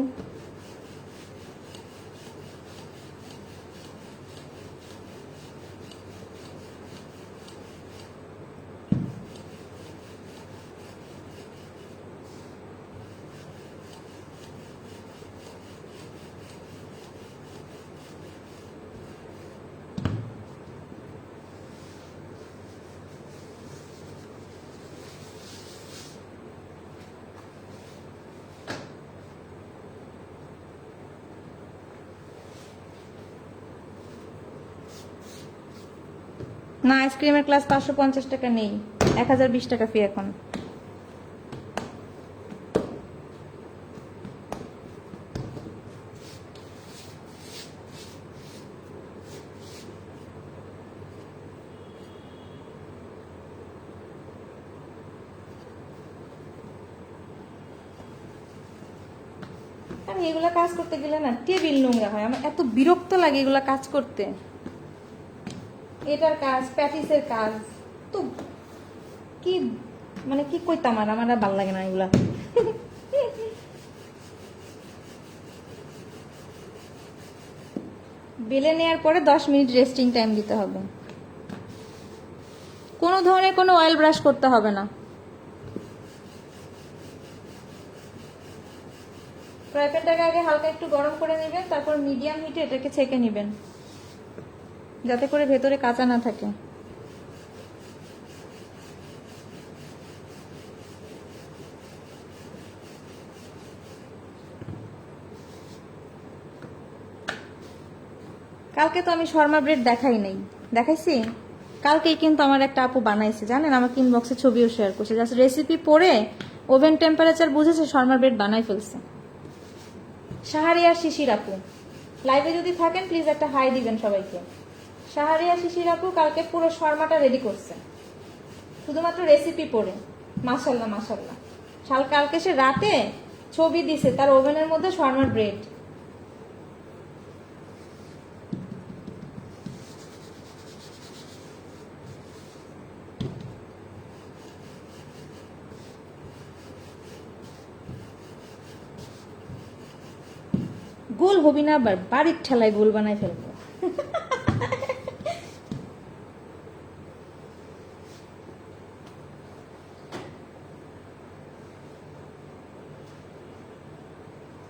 না, আইসক্রিমের ক্লাস 550 টাকা নেই, 1020 টাকা ফি এখন। আমি এগুলা কাজ করতে গেলে না টেবিল নোংরা হয়, আমার এত বিরক্ত লাগে এগুলা কাজ করতে। এটার কাজ, প্যাটিসের কাজ, তো কি মানে কি কইতাম, আর আমার আর ভাল লাগে না এগুলা। বেলে নেওয়ার পরে 10 মিনিট রেস্টিং টাইম দিতে হবে। কোনো ধরনের কোনো অয়েল ব্রাশ করতে হবে না। ফ্রাই প্যানটাকে আগে হালকা একটু গরম করে নেবেন, তারপর মিডিয়াম হিটে এটাকে ছেঁকে নেবেন, যাতে করে ভেতরে কাঁচা না থাকে। কালকে তো আমি শর্মা ব্রেড দেখাই নাই, দেখাইছি? কালকেই কিন্তু আমার একটা আপু বানাইছে, জানেন, আমাকে ইনবক্সে ছবিও শেয়ার করছে, জাস্ট রেসিপি পড়ে ওভেন টেম্পারেচার বুঝেছে শর্মা ব্রেড বানাই ফেলছে। শাহরিয়া শিশির আপু, লাইভে যদি থাকেন প্লিজ একটা হাই দিবেন সবাইকে। শাহরিয়া শিশির আপু কালকে পুরো শর্মাটা রেডি করছে শুধুমাত্র রেসিপি পড়ে। মাশাল্লাহ মাশাল্লাহ। কালকে সে রাতে ছবি দিছে তার ওভেনের মধ্যে শর্মার ব্রেড। গোল হবি না, আবার বাড়ির ঠেলায় গোল বানাই ফেলবো।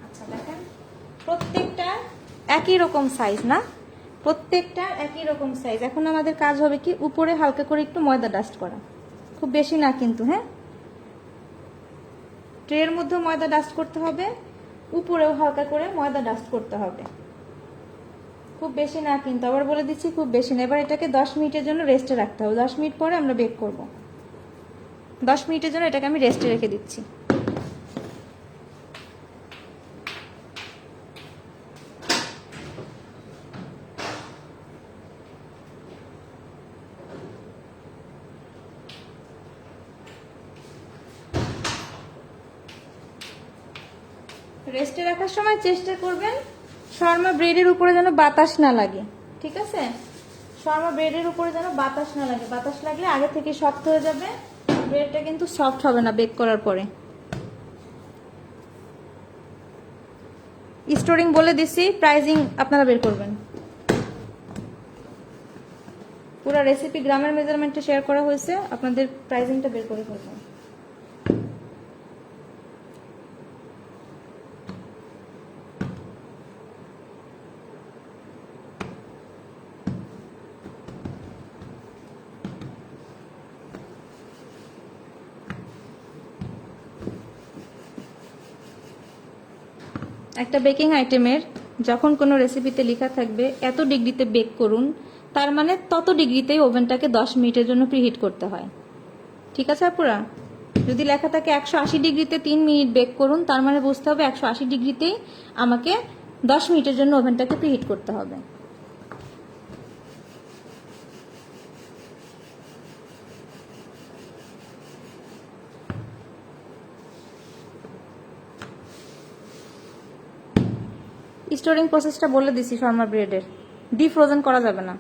আচ্ছা দেখেন, প্রত্যেকটা একই রকম সাইজ না, প্রত্যেকটা একই রকম সাইজ। এখন আমাদের কাজ হবে কি, উপরে হালকা করে একটু ময়দা ডাস্ট করা, খুব বেশি না কিন্তু। হ্যাঁ, ট্রের মধ্যে ময়দা ডাস্ট করতে হবে, উপরেও হালকা করে ময়দা ডাস্ট করতে হবে, খুব বেশি না কিন্তু, আবার বলে দিচ্ছি খুব বেশি না। এবার এটাকে 10 মিনিটের জন্য রেস্টে রাখতে হবে। 10 মিনিট পরে আমরা বেক করব। 10 মিনিটের জন্য এটাকে আমি রেস্টে রেখে দিচ্ছি। রেস্টে রাখার সময় চেষ্টা করবেন শর্মা ব্রেডের উপরে যেন বাতাস না লাগে, ঠিক আছে? শর্মা ব্রেডের উপরে যেন বাতাস না লাগে, বাতাস লাগলে আগে থেকে শক্ত হয়ে যাবে, ব্রেডটা কিন্তু সফট হবে না বেক করার পরে। স্টোরিং বলে দিছি, প্রাইজিং আপনারা বের করবেন। পুরো রেসিপি গ্রামের মেজারমেন্টে শেয়ার করা হয়েছে, আপনাদের প্রাইজিংটা বের করে ফেলবেন। একটা বেকিং আইটেমের যখন কোনো রেসিপিতে লেখা থাকবে এত ডিগ্রিতে বেক করুন, তার মানে তত ডিগ্রিতেই ওভেনটাকে 10 মিনিটের জন্য প্রিহিট করতে হয়। ঠিক আছে আপুরা? যদি লেখা থাকে 180 ডিগ্রিতে 3 মিনিট বেক করুন, তার মানে বুঝতে হবে 180 ডিগ্রিতেই আমাকে 10 মিনিটের জন্য ওভেনটাকে প্রিহিট করতে হবে। স্টোরিং প্রসেসটা বলে দিছি শর্মা ব্রেডের, ডি ফ্রোজেন করা যাবে না।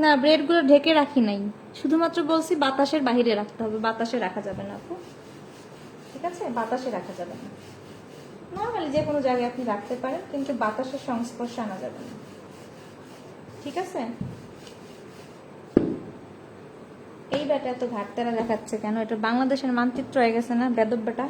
না, ব্রেডগুলো ঢেকে রাখি নাই, শুধুমাত্র বলছি বাতাসের বাহিরে রাখতে হবে, বাতাসে রাখা যাবে না আপু। ঠিক আছে, বাতাসে রাখা যাবে না। নর্মালি যে কোনো জায়গায় আপনি রাখতে পারেন, কিন্তু বাতাসের সংস্পর্শে আনা যাবে না। ঠিক আছে? এই ব্যাটা এত ঘাটতারা দেখাচ্ছে কেন? এটা বাংলাদেশের মানচিত্র হয়ে গেছে না বেদব বেটা?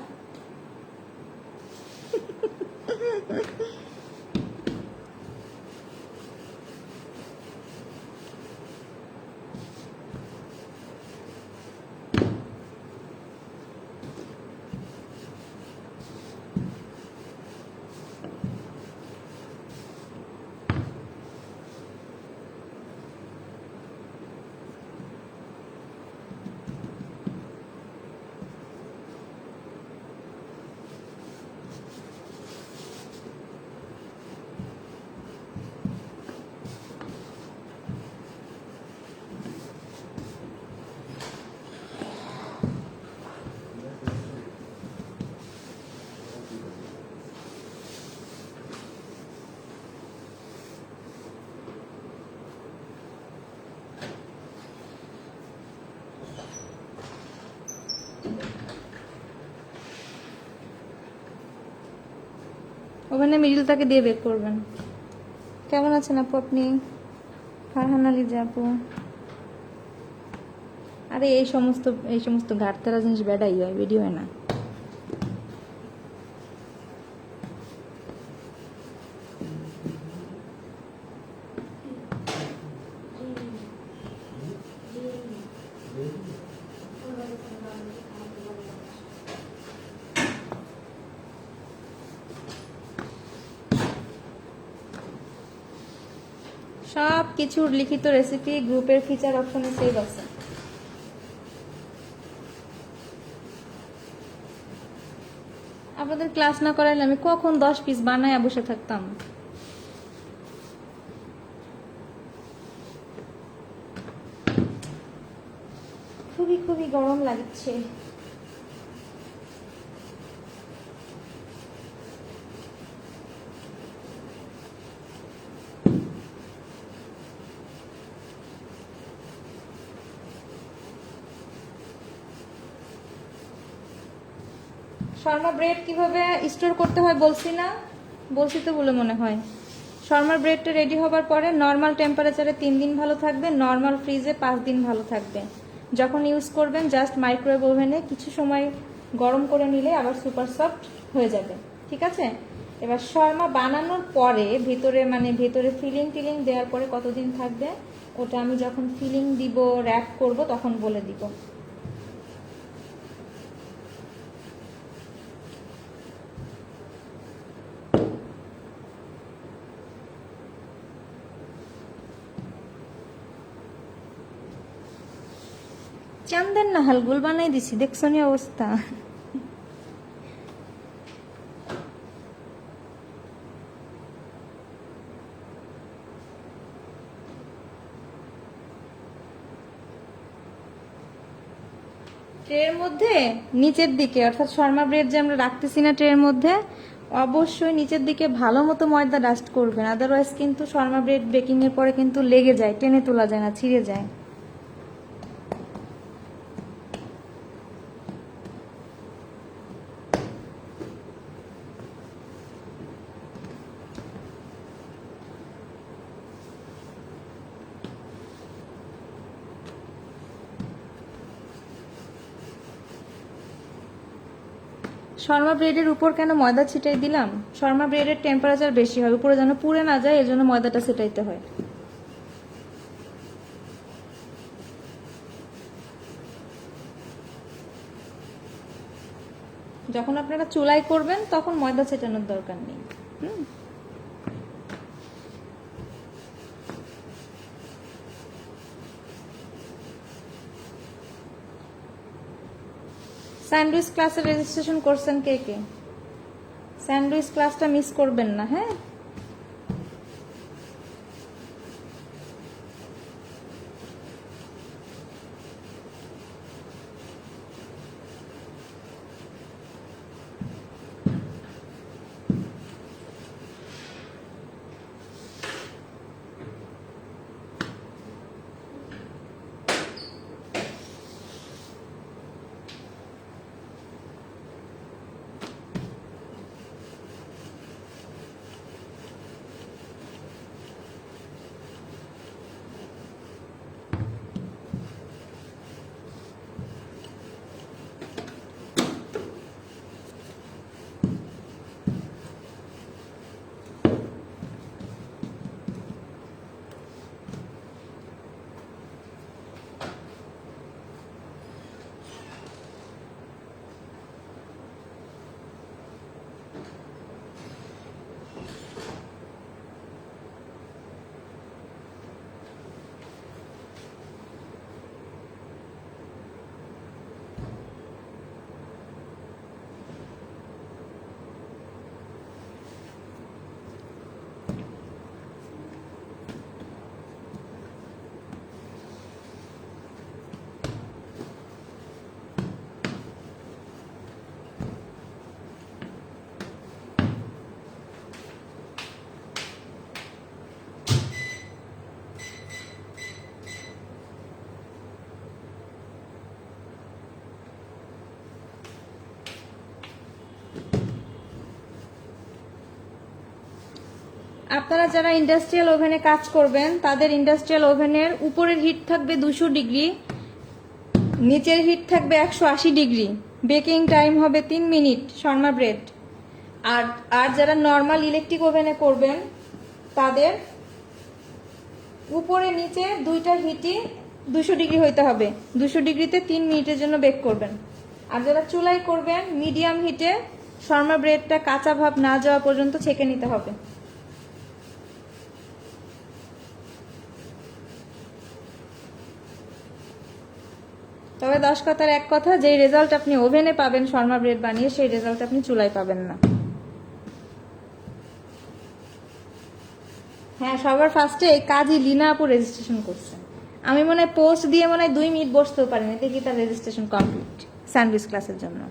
ওখানে মিডিলটাকে দিয়ে বেক করবেন। কেমন আছেন আপু আপনি? ফারহান আলী যে আপু, আরে এই সমস্ত ঘাটতারা জিনিস বেড়াই হয়, ভিডিও হয় না। সব কিছুর লিখিত রেসিপি গ্রুপের ফিচার অপশনে সেভ আছে। আপনাদের ক্লাস না করাইলে আমি কখন 10 পিস বানায় বসে থাকতাম। খুবই খুবই গরম লাগছে। শর্মা ব্রেড কিভাবে স্টোর করতে হয় বলছি না? বলছি তো বলে মনে হয়। শর্মার ব্রেডটা রেডি হবার পরে নর্মাল টেম্পারেচারে 3 দিন ভালো থাকবে, নর্মাল ফ্রিজে 5 দিন ভালো থাকবে। যখন ইউজ করবেন জাস্ট মাইক্রোওয়েভ ওভেনে কিছু সময় গরম করে নিলে আবার সুপার সফট হয়ে যাবে। ঠিক আছে? এবার শর্মা বানানোর পরে ভেতরে ফিলিং টিলিং দেওয়ার পরে কতদিন থাকবে ওটা আমি যখন ফিলিং দিব, র্যাপ করব, তখন বলে দিব। চান্দের না হালগুল বানাই দিছি, দেখছো নি অবস্থা। ট্রের মধ্যে নিচের দিকে, অর্থাৎ শর্মা ব্রেড যে আমরা রাখতেছি না ট্রের মধ্যে, অবশ্যই নিচের দিকে ভালো মতো ময়দা ডাস্ট করবেন, আদারওয়াইজ কিন্তু শর্মা ব্রেড বেকিং এর পরে কিন্তু লেগে যায়, টেনে তোলা যায় না, ছিঁড়ে যায়। শর্মা ব্রেডের উপর কেন ময়দা ছিটাই দিলাম? শর্মা ব্রেডের টেম্পারেচার বেশি হয়, উপরে যেন পুড়ে না যায়, এজন্য ময়দাটা ছিটাইতে হয়। যখন আপনারা চুলাই করবেন তখন ময়দা ছেটানোর দরকার নেই। স্যান্ডউইচ ক্লাসে রেজিস্ট্রেশন করছেন কে কে? স্যান্ডউইচ ক্লাসটা মিস করবেন না, হ্যাঁ। আপনারা যারা ইন্ডাস্ট্রিয়াল ওভেনে কাজ করবেন তাদের ইন্ডাস্ট্রিয়াল ওভেনের উপরের হিট থাকবে 200 ডিগ্রি, নিচের হিট থাকবে 180 ডিগ্রি, বেকিং টাইম হবে 3 মিনিট শর্মা ব্রেড। আর যারা নর্মাল ইলেকট্রিক ওভেনে করবেন তাদের উপরে নিচে দুইটা হিটই 200 ডিগ্রি হইতে হবে, 200 ডিগ্রিতে 3 মিনিটের জন্য বেক করবেন। আর যারা চুলাই করবেন মিডিয়াম হিটে শর্মা ব্রেডটা কাঁচা ভাব না যাওয়া পর্যন্ত ছেঁকে নিতে হবে। তবে 10 কথার এক কথা, যেই রেজাল্ট আপনি ওভেনে পাবেন শর্মা ব্রেড বানিয়ে, সেই রেজাল্ট আপনি চুলায় পাবেন না। হ্যাঁ, সবার ফার্স্টে এই কাজী লিনা আপু রেজিস্ট্রেশন করছে। আমি মনে হয় পোস্ট দিয়ে মনে হয় 2 মিনিট বসতেও পারিনি, দেখি তার রেজিস্ট্রেশন কমপ্লিট স্যান্ডউইচ ক্লাসের জন্য।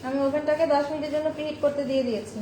আমি ওভেনটাকে 10 মিনিটের জন্য প্রিহিট করতে দিয়ে দিয়েছি।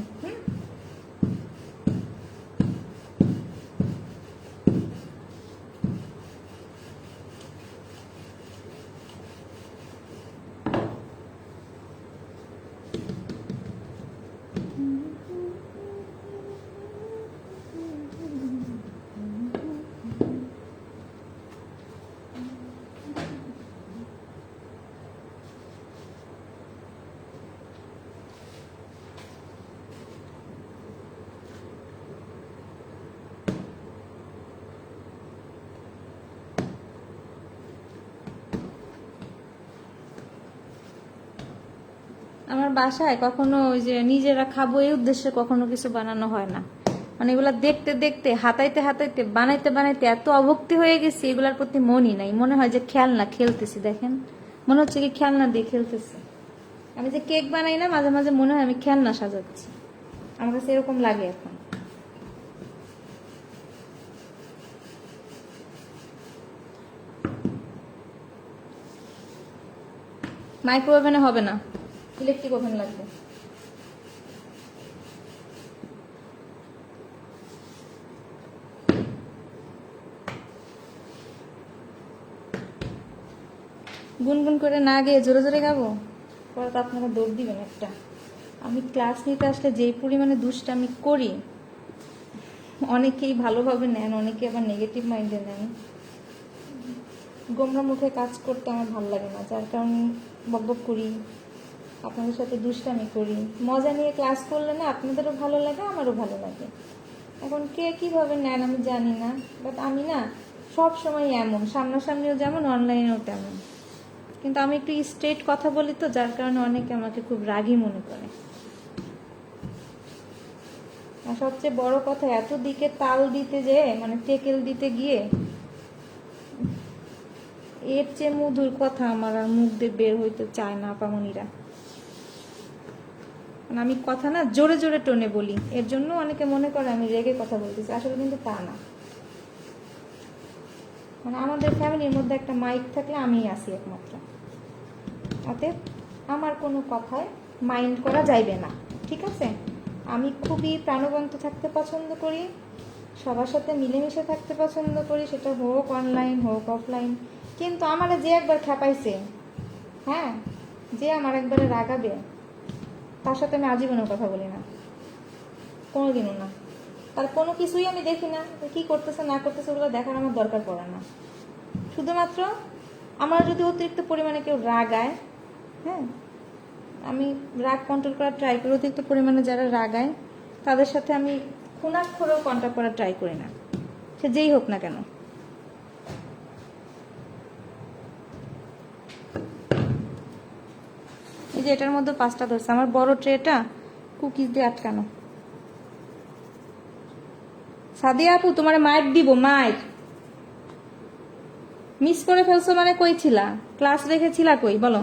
আমার বাসায় কখনো ওই যে নিজেরা খাবো এই উদ্দেশ্যে কখনো কিছু বানানো হয় না। মানে এগুলা দেখতে দেখতে হাতাইতে হাতাইতে বানাইতে বানাইতে এত অভক্তি হয়ে গেছি, এগুলার প্রতি মনই নাই। মনে হয় যে খেলনা খেলতেছি, দেখেন মনে হচ্ছে কি খেলনা দিয়ে খেলতেছি। আমি যে কেক বানাই না, মাঝে মাঝে মনে হয় আমি খেলনা সাজাচ্ছি, আমার কাছে এরকম লাগে এখন। মাইক্রো ওভেনে হবে না, ইলেকট্রিক ওভেন লাগবে। গুনগুন করে না গিয়ে জোরে জোরে গাবো, পরে তো আপনারা দৌড় দিবেন একটা। আমি ক্লাস নিতে আসলে যেই পরিমাণে দুষ্টামি করি, অনেকেই ভালোভাবে নেন, অনেকে আবার নেগেটিভ মাইন্ডে নেন। গোমরা মুখে কাজ করতে আমার ভালো লাগে না, যার কারণে বকবক করি, আপনাদের সাথে দুষ্টামি করি। মজা নিয়ে ক্লাস করলে না আপনাদেরও ভালো লাগে, আমারও ভালো লাগে। এখন কে কীভাবে নেন আমি জানি না, বাট আমি না সব সময় এমন, সামনাসামনিও যেমন অনলাইনেও তেমন। কিন্তু আমি একটু স্ট্রেট কথা বলি তো, যার কারণে অনেকে আমাকে খুব রাগী মনে করে। আর সবচেয়ে বড় কথা, এত দিকে তাল দিতে যেয়ে, মানে টেকেল দিতে গিয়ে এর চেয়ে মধুর কথা আমার আর মুখ দিয়ে বের হইতে চায় না আপামনিরা। আমি কথা না জোরে জোরে টোনে বলি, এর জন্য অনেকে মনে করে আমি রেগে কথা বলতেছি, আসলে কিন্তু তা না। মানে আমাদের ফ্যামিলির মধ্যে একটা মাইক থাকলে আমিই আসি একমাত্র, অতএব আমার কোনো কথায় মাইন্ড করা যাইবে না, ঠিক আছে? আমি খুবই প্রাণবন্ত থাকতে পছন্দ করি, সবার সাথে মিলেমিশে থাকতে পছন্দ করি, সেটা হোক অনলাইন হোক অফলাইন। কিন্তু আমারে যে একবার খেপাইছে, হ্যাঁ, যে আমার একবারে রাগাবে, তার সাথে আমি আজীবনের কথা বলি না, কোনোদিনও না। তার কোনো কিছুই আমি দেখি না, কি করতেছে না করতেছে ওগুলো দেখার আমার দরকার পড়ে না। শুধুমাত্র আমার যদি অতিরিক্ত পরিমাণে কেউ রাগায়, হ্যাঁ, আমি রাগ কন্ট্রোল করার ট্রাই করি। অতিরিক্ত পরিমাণে যারা রাগায় তাদের সাথে আমি খুনাক্ষরেও কন্ট্যাক্ট করার ট্রাই করি না, সে যেই হোক না কেন। এই যে এটার মধ্যে 5টা ধরছে, আমার বড় ট্রেটা কুকিজ দিয়ে আটকানো। সাদিয়া আপু তোমার মাইক দিব, মাইক মিস করে ফেলছো মানে কই ছিলা? ক্লাস রেখেছিলা কই বলো?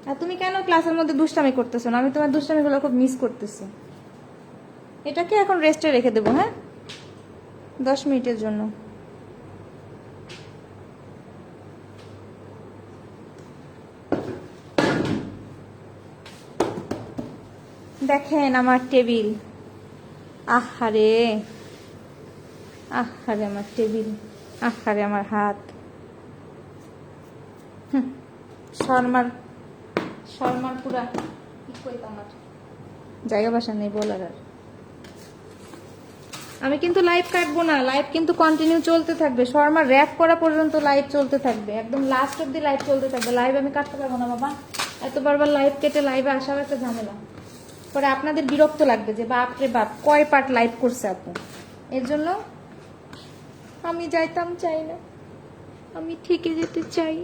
আর তুমি কেন ক্লাসের মধ্যে দুষ্টামি করতেছো না? আমি তোমার দুষ্টামিগুলো খুব মিস করতেছি। এটাকে এখন রেস্টে রেখে দেবো, হ্যাঁ, 10 মিনিটের জন্য। দেখেন আমার টেবিল, আহারে আহারে আমার টেবিল, আহারে আমার হাত। শর্মার শর্মার পুরা কি কইত আমার জায়গা বাসা নেই বলার। আর আমি কিন্তু লাইভ কাটবো না, লাইভ কিন্তু কন্টিনিউ চলতে থাকবে। শর্মা র্যাপ করা পর্যন্ত লাইভ চলতে থাকবে, একদম লাস্ট অব্দি লাইভ চলতে থাকবে। লাইভ আমি কাটতে পারবো না বাবা, এত বারবার লাইভ কেটে লাইভে আসার একটা ঝামেলা। পরে আপনাদের বিরক্ত লাগবে যে বাপ রে বাপ কয় পার্ট লাইভ করছে আপু। এর জন্য আমি যাইতাম চাই না, আমি থেকে যেতে চাই।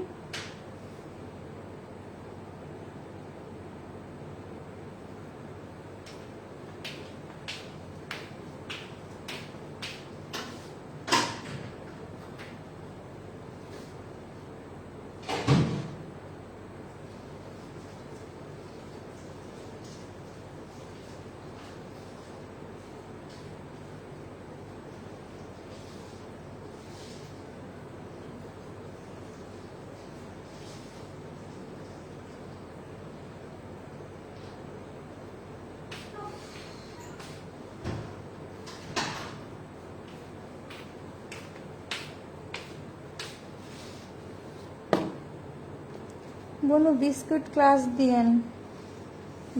বলো বিস্কুট ক্লাস দিয়েন,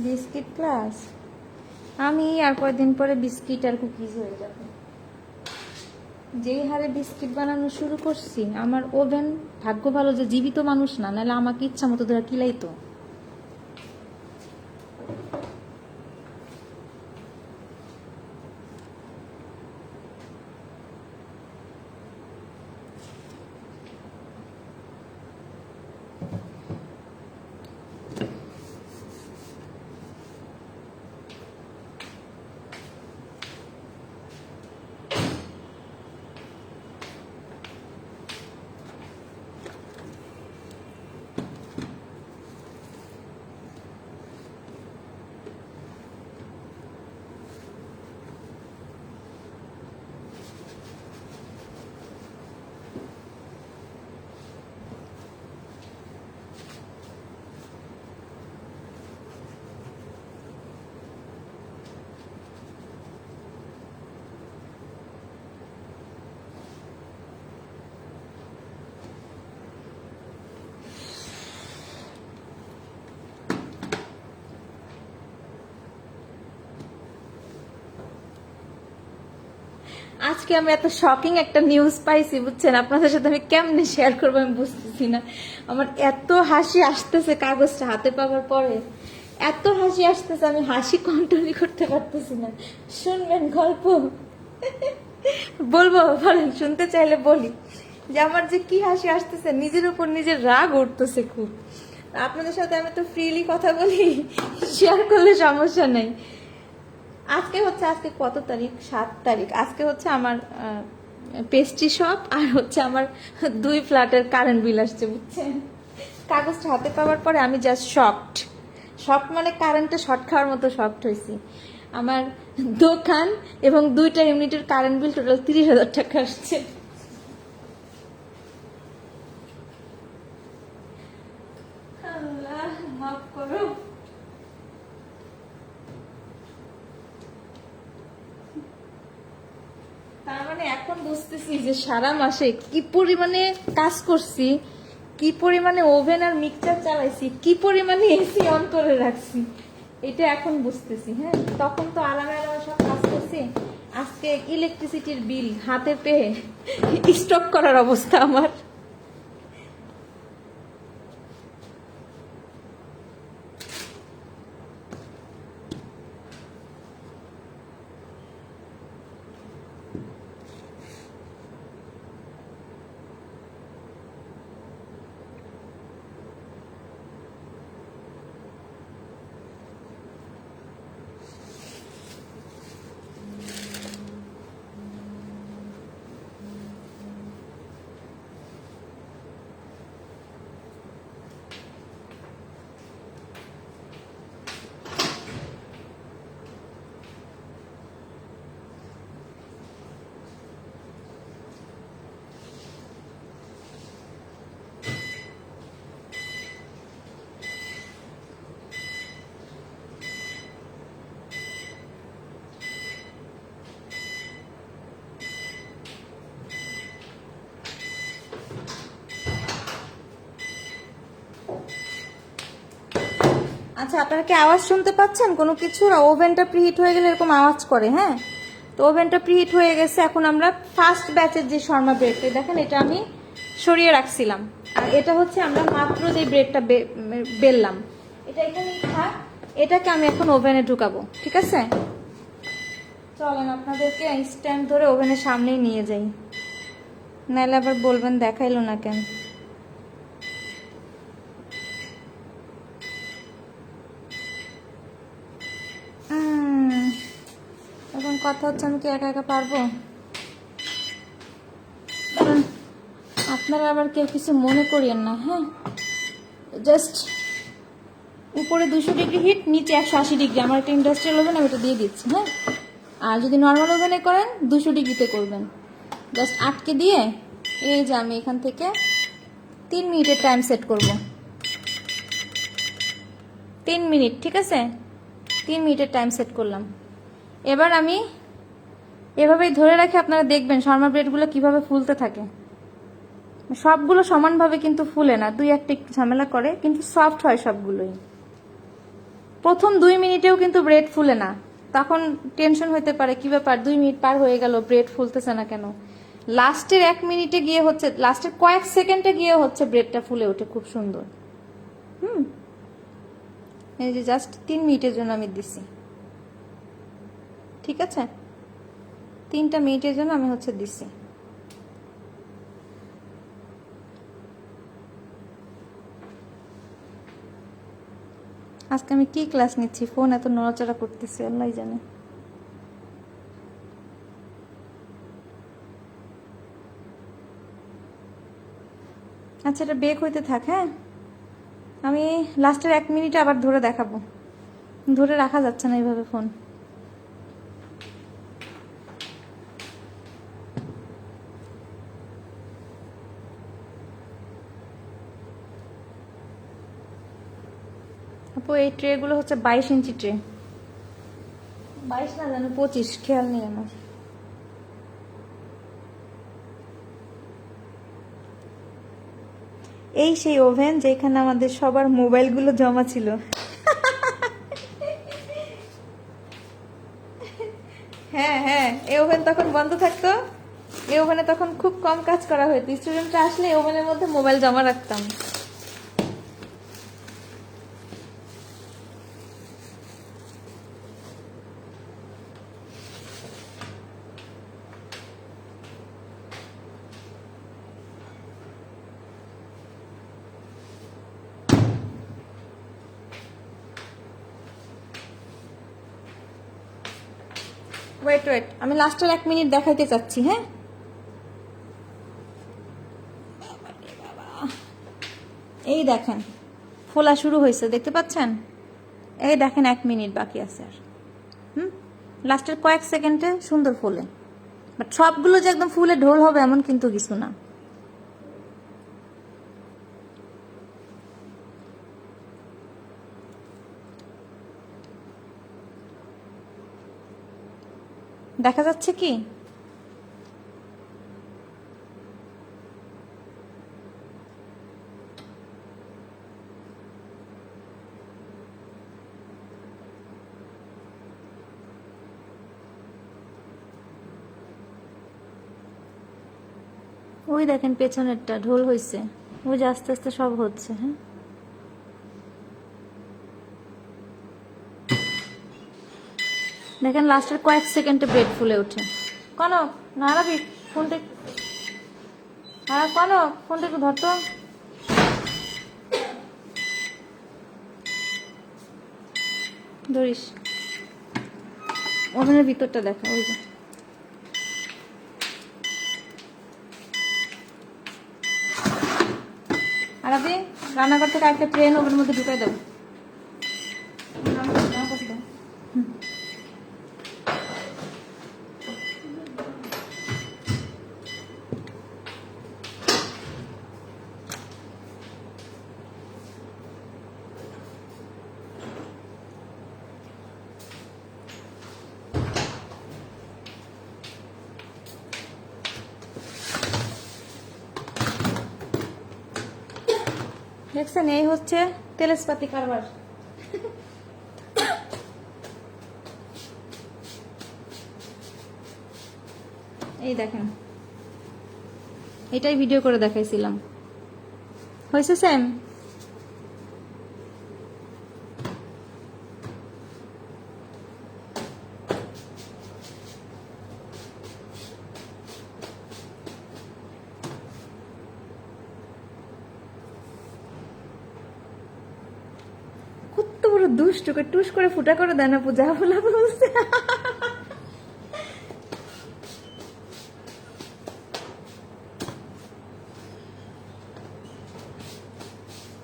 বিস্কিট ক্লাস। আমি আর কয়েকদিন পরে বিস্কিট আর কুকিজ হয়ে যাবে। যেই হারে বিস্কিট বানানো শুরু করছি, আমার ওভেন ভাগ্য ভালো যে জীবিত মানুষ না, নাহলে আমাকে ইচ্ছা মতো ধরে কিলাইতো। আজকে আমি এত শকিং একটা নিউজ পাইছি বুঝছেন, আপনাদের সাথে আমি কেমনে শেয়ার করবো আমি বুঝতেছি না। আমার এত হাসি আসতেছে কাগজটা হাতে পাওয়ার পরে, এত হাসি আসতেছে, আমি হাসি কন্ট্রোলই করতে পারতেছি না। শুনবেন গল্প? বলবো? বলেন, শুনতে চাইলে বলি যে আমার যে কি হাসি আসতেছে, নিজের উপর নিজের রাগ উঠতেছে খুব। আপনাদের সাথে আমি তো ফ্রিলি কথা বলি, শেয়ার করলে সমস্যা নেই। আজকে কত তারিখ? 7 তারিখ। আজকে হচ্ছে আমার পেস্ট্রি শপ আর হচ্ছে আমার 2 ফ্ল্যাটের কারেন্ট বিল আসছে বুঝছেন। কাগজটা হাতে পাওয়ার পরে আমি জাস্ট শকড মানে কারেন্টে শর্ট খাওয়ার মতো শকড হয়েছি। আমার দোকান এবং 2টা ইউনিটের কারেন্ট বিল টোটাল 30,000 টাকা আসছে। আল্লাহ মাফ করো। তার মানে এখন বুঝতেছি যে সারা মাসে কি পরিমাণে কাজ করছি, কি পরিমাণে ওভেন আর মিক্সচার চালাইছি, কি পরিমাণে এসি অন করে রাখছি, এটা এখন বুঝতেছি। হ্যাঁ, তখন তো আলাদা আলাদা সব কাজ করছি। আজকে ইলেকট্রিসিটির বিল হাতে পেয়ে স্টক করার অবস্থা আমার। আচ্ছা, আপনারা কি আওয়াজ শুনতে পাচ্ছেন কোনো কিছুর? ওভেনটা প্রিহিট হয়ে গেলে এরকম আওয়াজ করে। হ্যাঁ, তো ওভেনটা প্রিহিট হয়ে গেছে। এখন আমরা ফার্স্ট ব্যাচের যে শর্মা ব্রেডটা দেখেন, এটা আমি সরিয়ে রাখছিলাম। আর এটা হচ্ছে আমরা মাত্র যে ব্রেডটা বেললাম, এটা এখানেই থাক। এটাকে আমি এখন ওভেনে ঢুকাবো, ঠিক আছে? চলেন আপনাদেরকে স্ট্যান্ড ধরে ওভেনের সামনেই নিয়ে যাই, নাহলে আবার বলবেন দেখাইলো না কেন। এখন কথা হচ্ছে আমি কি একা একা পারবো? আপনারা আবার কেউ কিছু মনে করিয়েন না। হ্যাঁ, জাস্ট উপরে 200 ডিগ্রি হিট, নিচে 180 ডিগ্রি। আমার একটা ইন্ডাস্ট্রিয়াল ওভেন, আমি এটা দিয়ে দিচ্ছি। হ্যাঁ, আর যদি নর্মাল ওভেনে করেন 200 ডিগ্রিতে করবেন। জাস্ট আটকে দিয়ে এই যে আমি এখান থেকে 3 মিনিটের টাইম সেট করব। 3 মিনিট, ঠিক আছে? 3 মিনিটের টাইম সেট করলাম। এবার আমি এভাবেই ধরে রাখি, আপনারা দেখবেন শর্মা ব্রেডগুলো কিভাবে ফুলতে থাকে। সবগুলো সমানভাবে কিন্তু ফুলে না, 2-1টা একটু ঝামেলা করে, কিন্তু সফট হয় সবগুলোই। প্রথম 2 মিনিটেও কিন্তু ব্রেড ফুলে না, তখন টেনশন হতে পারে কি ব্যাপার 2 মিনিট পার হয়ে গেল ব্রেড ফুলতেছে না কেন। লাস্টের 1 মিনিটে গিয়ে হচ্ছে, লাস্টের কয়েক সেকেন্ডে গিয়ে হচ্ছে ব্রেডটা ফুলে ওঠে খুব সুন্দর। এই যে জাস্ট 3 মিনিটের জন্য আমি দিছি, ঠিক আছে? 3টা মিনিটের জন্য আমি হচ্ছে দিছি। আজকে আমি কি ক্লাস নিচ্ছি, ফোন এত নড়াচড়া করতেছে আল্লাহ জানে। আচ্ছা, এটা বেক হইতে থাক। হ্যাঁ, আমি লাস্টের 1 মিনিটে আবার ধরে দেখাবো। ধরে রাখা যাচ্ছে না এইভাবে ফোন। আপু, এই ট্রেগুলো হচ্ছে 22 ইঞ্চি ট্রে। 22 না জানো 25, খেয়াল নেই আমার। এই সেই ওভেন যেখানে আমাদের সবার মোবাইলগুলো জমা ছিল। হ্যাঁ হ্যাঁ, এই ওভেন তখন বন্ধ থাকতো, এই ওভেনে তখন খুব কম কাজ করা হতো। স্টুডেন্টরা আসলে এই ওভেনের মধ্যে মোবাইল জমা রাখতাম। ওয়েট ওয়েট, আমি লাস্টের 1 মিনিট দেখাইতে চাচ্ছি। হ্যাঁ, এই দেখেন ফোলা শুরু হয়েছে, দেখতে পাচ্ছেন? এই দেখেন 1 মিনিট বাকি আছে আর। লাস্টের কয়েক সেকেন্ডে সুন্দর ফোলে, বাট সবগুলো যে একদম ফুলে ঢোল হবে এমন কিন্তু কিছু না। দেখা যাচ্ছে কি? ওই দেখেন পেছনেরটা ঢোল হয়েছে, ওই যে আস্তে আস্তে সব হচ্ছে। হ্যাঁ, দেখেন লাস্টের কয়েক সেকেন্ডে ব্রেড ফুলে ওঠে। কনক নাড়াবি ফোনটা? হ্যাঁ কনক, ফোনটা একটু ধরতো। ধরিস, ওভেনের ভিতরটা দেখা, ওই যে। আর আপনি রান্নাঘর থেকে একটা ট্রেন ওভেনের মধ্যে ঢুকাই দেবো। দেখছেন, এই হচ্ছে তেলেসপাতি কারবার। এই দেখেন, এটাই ভিডিও করে দেখাইছিলাম। হয়েছে সেম। কত বড় দুষ্ট, টুস করে ফুটা করে দেয় না পূজা ফুলা বলছে।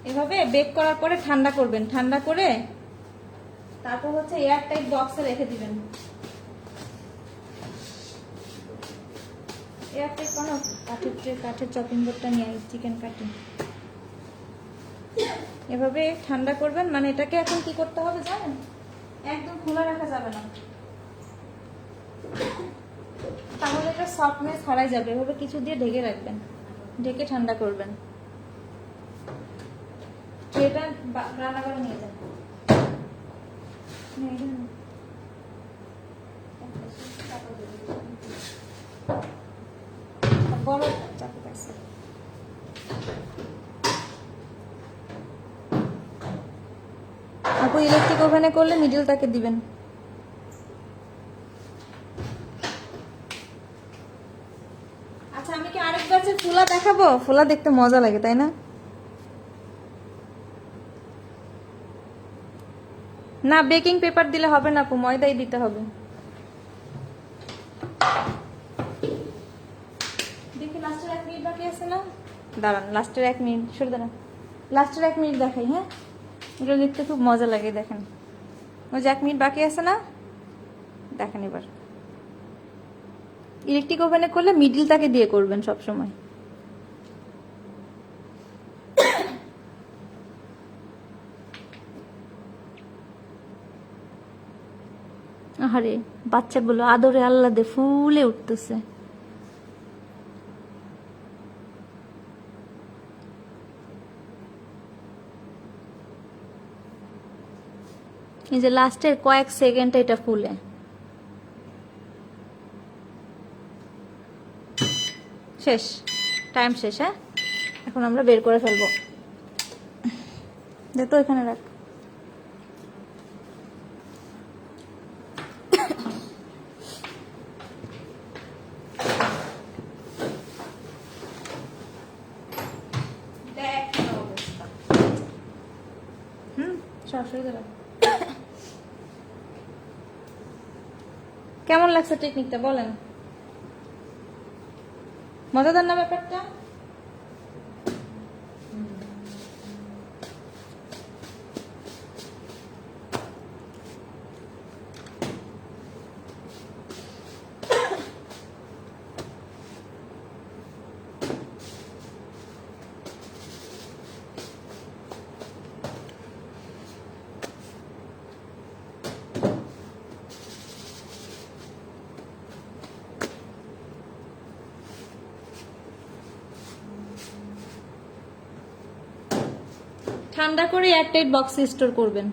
এভাবে বেক করার পরে ঠান্ডা করবেন, ঠান্ডা করে তারপর হচ্ছে এয়ার টাইট বক্সে রেখে দিবেন। এয়ার টাইট কোনো কাঠের চপিং বোর্ডটা নিয়ে চিকেন কাটি এভাবে ঠান্ডা করবেন। মানে এটাকে এখন কি করতে হবে জানেন, একদম খোলা রাখা যাবে না, তাহলে এটা সফটনেস হারাই যাবে। এভাবে কিছু দিয়ে ঢেকে রাখবেন, ঢেকে ঠান্ডা করবেন। এটা রান্না করে নিয়ে যান। বড় চাকু পাইছে। আপু ইলেকট্রিক ওভেনে করলে মিডলটাকে দিবেন। আচ্ছা, আমি কি আরেক ব্যাচের ফুলা দেখাবো? ফুলা দেখতে মজা লাগে তাই না? না, বেকিং পেপার দিলে হবে না আপু, ময়দাই দিতে হবে। দেখি লাস্টের 1 মিনিট বাকি আছে না? দাঁড়ান, লাস্টের 1 মিনিট সরে দাঁড়ান, লাস্টের 1 মিনিট দেখাই। হ্যাঁ, এগুলো দেখতে খুব মজা লাগে। দেখেন, ওই যে 1 মিনিট বাকি আছে না, দেখেন। এবার ইলেকট্রিক ওভেনে করলে মিডলটাকে দিয়ে করবেন সব সময়। আরে বাচ্চাগুলো আদরে আল্লাদে ফুলে উঠতেছে। এই যে লাস্টের কয়েক সেকেন্ড এটা ফুলে। শেষ, টাইম শেষ। হ্যাঁ, এখন আমরা বের করে ফেলবো। দে তো এখানে রাখ। সরাসরি রাখ। কেমন লাগছে টেকনিকটা বলেন? মজাদার না ব্যাপারটা? ঠান্ডা করে এয়ারটাইট বক্সে স্টোর করবেন।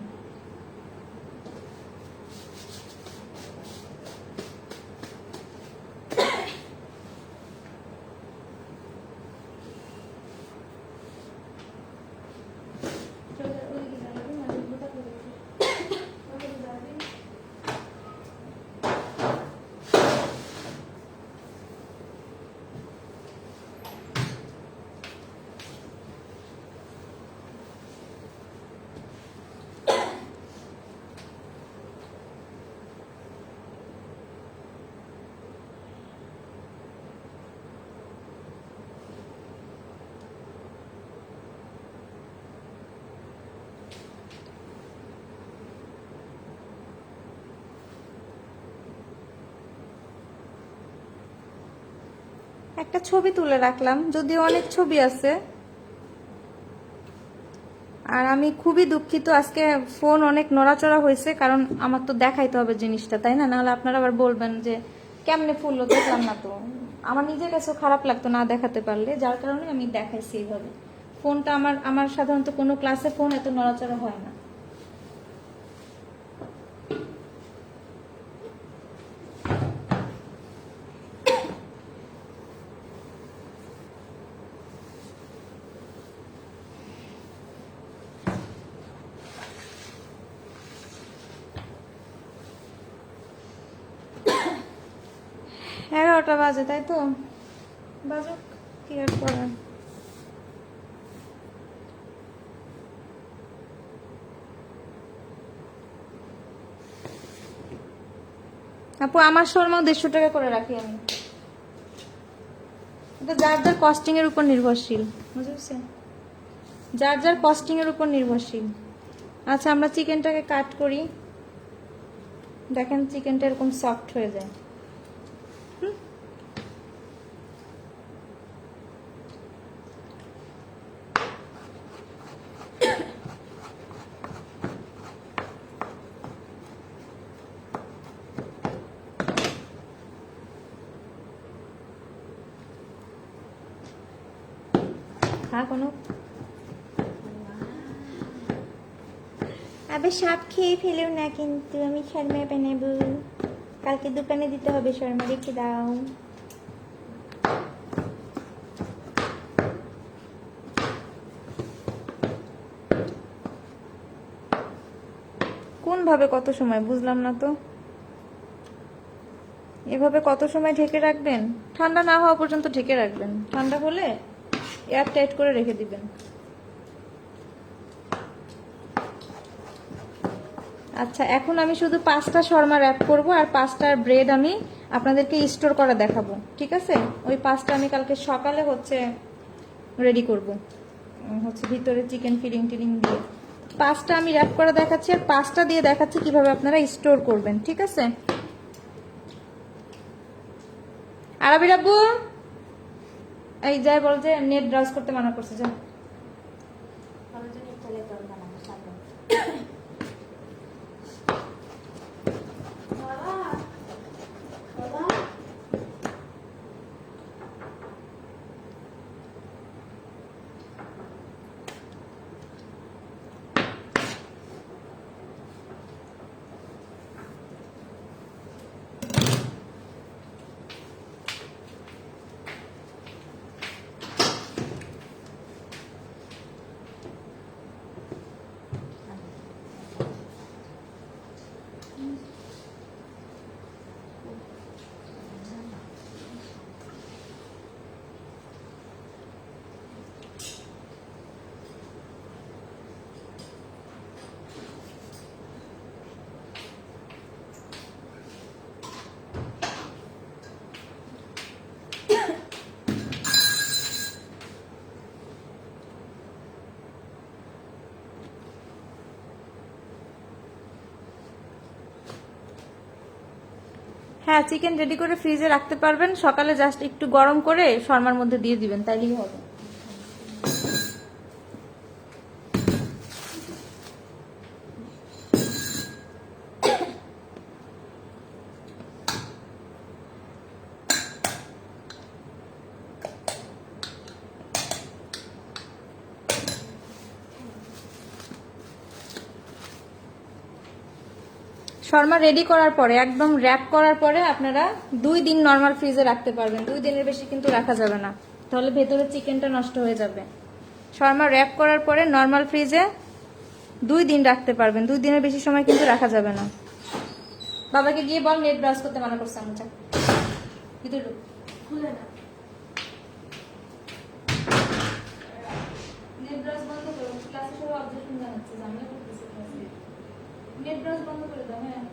একটা ছবি তুলে রাখলাম, যদিও অনেক ছবি আছে। আর আমি খুবই দুঃখিত, আজকে ফোন অনেক নড়াচড়া হয়েছে, কারণ আমার তো দেখাইতে হবে জিনিসটা, তাই না? নাহলে আপনারা আবার বলবেন যে কেমনে ফুললো, দেখলাম না তো। আমার নিজের কাছেও খারাপ লাগতো না দেখাতে পারলে, যার কারণে আমি দেখাইছি এইভাবে। ফোনটা আমার সাধারণত কোনো ক্লাসে ফোন এত নড়াচড়া হয় না। এগারোটা বাজে, তাই তো? বাজুক, কি আর করার। আপু আমার শর্মাও 150 টাকা করে রাখি আমি। এটা যার যার কস্টিং এর উপর নির্ভরশীল, বুঝেছেন? যার যার কস্টিং এর উপর নির্ভরশীল। আচ্ছা, আমরা চিকেনটাকে কাট করি। দেখেন চিকেনটা এরকম সফট হয়ে যায়। হ্যাঁ, কোনো আবার সব খেয়ে ফেলেও না, কিন্তু আমি শর্মা বানাবো। কালকে দোকানে দিতে হবে, শর্মা রেখে দাও। কোন ভাবে কত সময় বুঝলাম না তো। এভাবে কত সময় ঢেকে রাখবেন? ঠান্ডা না হওয়া পর্যন্ত ঢেকে রাখবেন, ঠান্ডা হলে এয়ার টাইট করে রেখে দিবেন। আচ্ছা, এখন আমি শুধু 5টা শর্মা র্যাপ করব, আর 5টার ব্রেড আমি আপনাদেরকে স্টোর করা দেখাবো, ঠিক আছে? ওই 5টা আমি কালকে সকালে হচ্ছে রেডি করব, হচ্ছে ভিতরে চিকেন ফিলিং টিলিং দিয়ে। 5টা আমি র্যাপ করা দেখাচ্ছি, আর 5টা দিয়ে দেখাচ্ছি কিভাবে আপনারা স্টোর করবেন, ঠিক আছে? আরবি রাব্বু, এই যাই বল যে নেট ব্রাউজ করতে মানা করছে, যা। হ্যাঁ, চিকেন রেডি করে ফ্রিজে রাখতে পারবেন, সকালে জাস্ট একটু গরম করে শর্মার মধ্যে দিয়ে দিবেন, তাইলেই হবে। শর্মা রেডি করার পরে একদম র্যাপ করার পরে আপনারা 2 দিন নর্মাল ফ্রিজে রাখতে পারবেন। 2 দিনের বেশি কিন্তু রাখা যাবে না, তাহলে ভেতরে চিকেনটা নষ্ট হয়ে যাবে। শর্মা র্যাপ করার পরে নর্মাল ফ্রিজে 2 দিন রাখতে পারবেন। 2 দিনের বেশি সময় কিন্তু রাখা যাবে না। বাবাকে গিয়ে বল নেট ব্রাশ করতে মানা করছে আমি। ভিতরে ঢুক। খুলে না, নেট ব্রাশ বন্ধ করো, ক্লাসে সবাই অবজেকশন জানাচ্ছে, ঝামেলা করতেছে ক্লাসে। নেট ব্রাশ বন্ধ করে দাও। হ্যাঁ,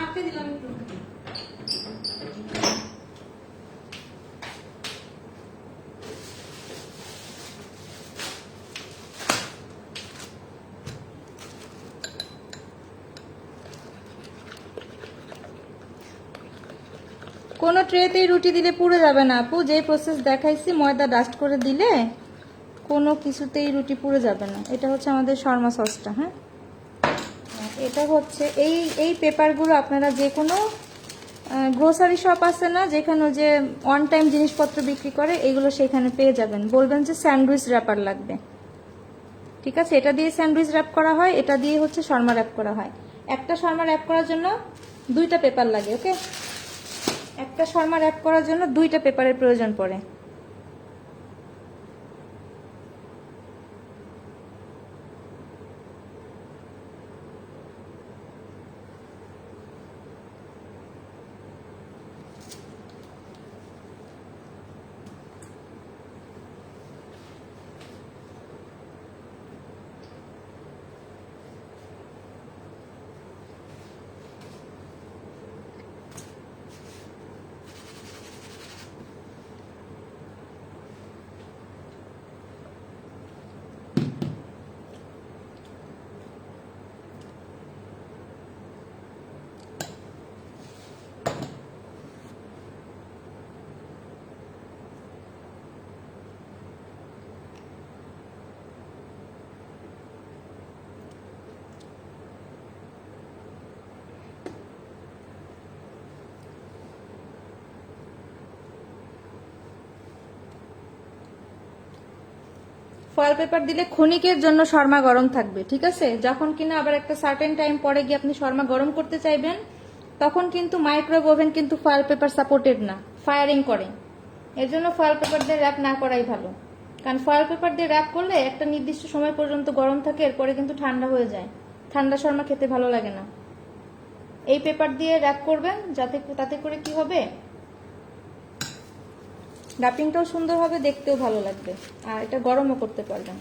আটকে দিলাম একটু। কোনো ট্রেতেই রুটি দিলে পুড়ে যাবে না আপু, যে প্রসেস দেখাইছি ময়দা ডাস্ট করে দিলে কোনো কিছুতেই রুটি পুড়ে যাবে না। এটা হচ্ছে আমাদের শর্মা সসটা। হ্যাঁ, এটা হচ্ছে এই পেপারগুলো আপনারা যে কোনো গ্রোসারি শপ আছে না, যেখানে যে অন টাইম জিনিসপত্র বিক্রি করে, এগুলো সেখানে পেয়ে যাবেন। বলবেন যে স্যান্ডউইচ র্যাপার লাগবে, ঠিক আছে, এটা দিয়ে স্যান্ডউইচ র্যাপ করা হয়, এটা দিয়ে হচ্ছে শর্মা র্যাপ করা হয়। একটা শর্মা র্যাপ করার জন্য 2টা পেপার লাগে। ওকে, একটা শর্মা র্যাপ করার জন্য 2টা পেপারের প্রয়োজন পড়ে। ফয়েল পেপার দিলে ক্ষণিকের জন্য শর্মা গরম থাকবে, ঠিক আছে। যখন কিনা আবার একটা সার্টেন টাইম পরে গিয়ে আপনি শর্মা গরম করতে চাইবেন, তখন কিন্তু মাইক্রোওয়েভ ওভেন কিন্তু ফয়েল পেপার সাপোর্টেড না, ফায়ারিং করে। এর জন্য ফয়েল পেপার দিয়ে র্যাপ না করাই ভালো, কারণ ফয়েল পেপার দিয়ে র্যাপ করলে একটা নির্দিষ্ট সময় পর্যন্ত গরম থাকে, এরপরে কিন্তু ঠান্ডা হয়ে যায়, ঠান্ডা শর্মা খেতে ভালো লাগে না। এই পেপার দিয়ে র্যাপ করবেন, তাতে করে কি হবে, র্যাপিংটাও সুন্দর হবে, দেখতেও ভালো লাগবে, আর এটা গরমও করতে পারবেন।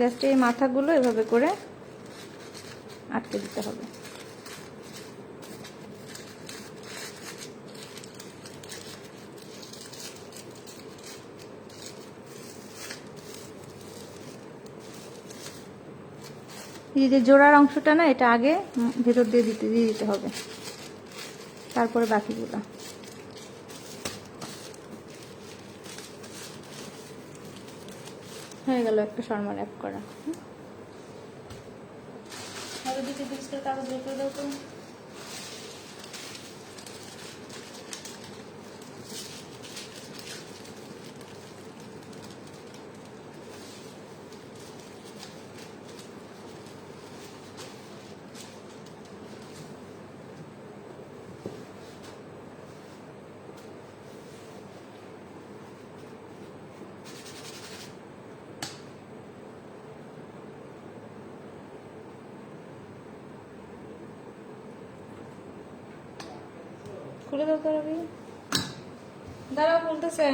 জাস্ট এই মাথাগুলো এভাবে করে আটকে দিতে হবে। এই যে জোড়ার অংশটা না, এটা আগে ভেতর দিয়ে দিতে হবে, তারপরে বাকিগুলো। হয়ে গেল একটা শর্মা র্যাপ করা। কাগজ বের করে দাও তো। খুলে দাও তো রবি, দাঁড়াও খুলতেছে।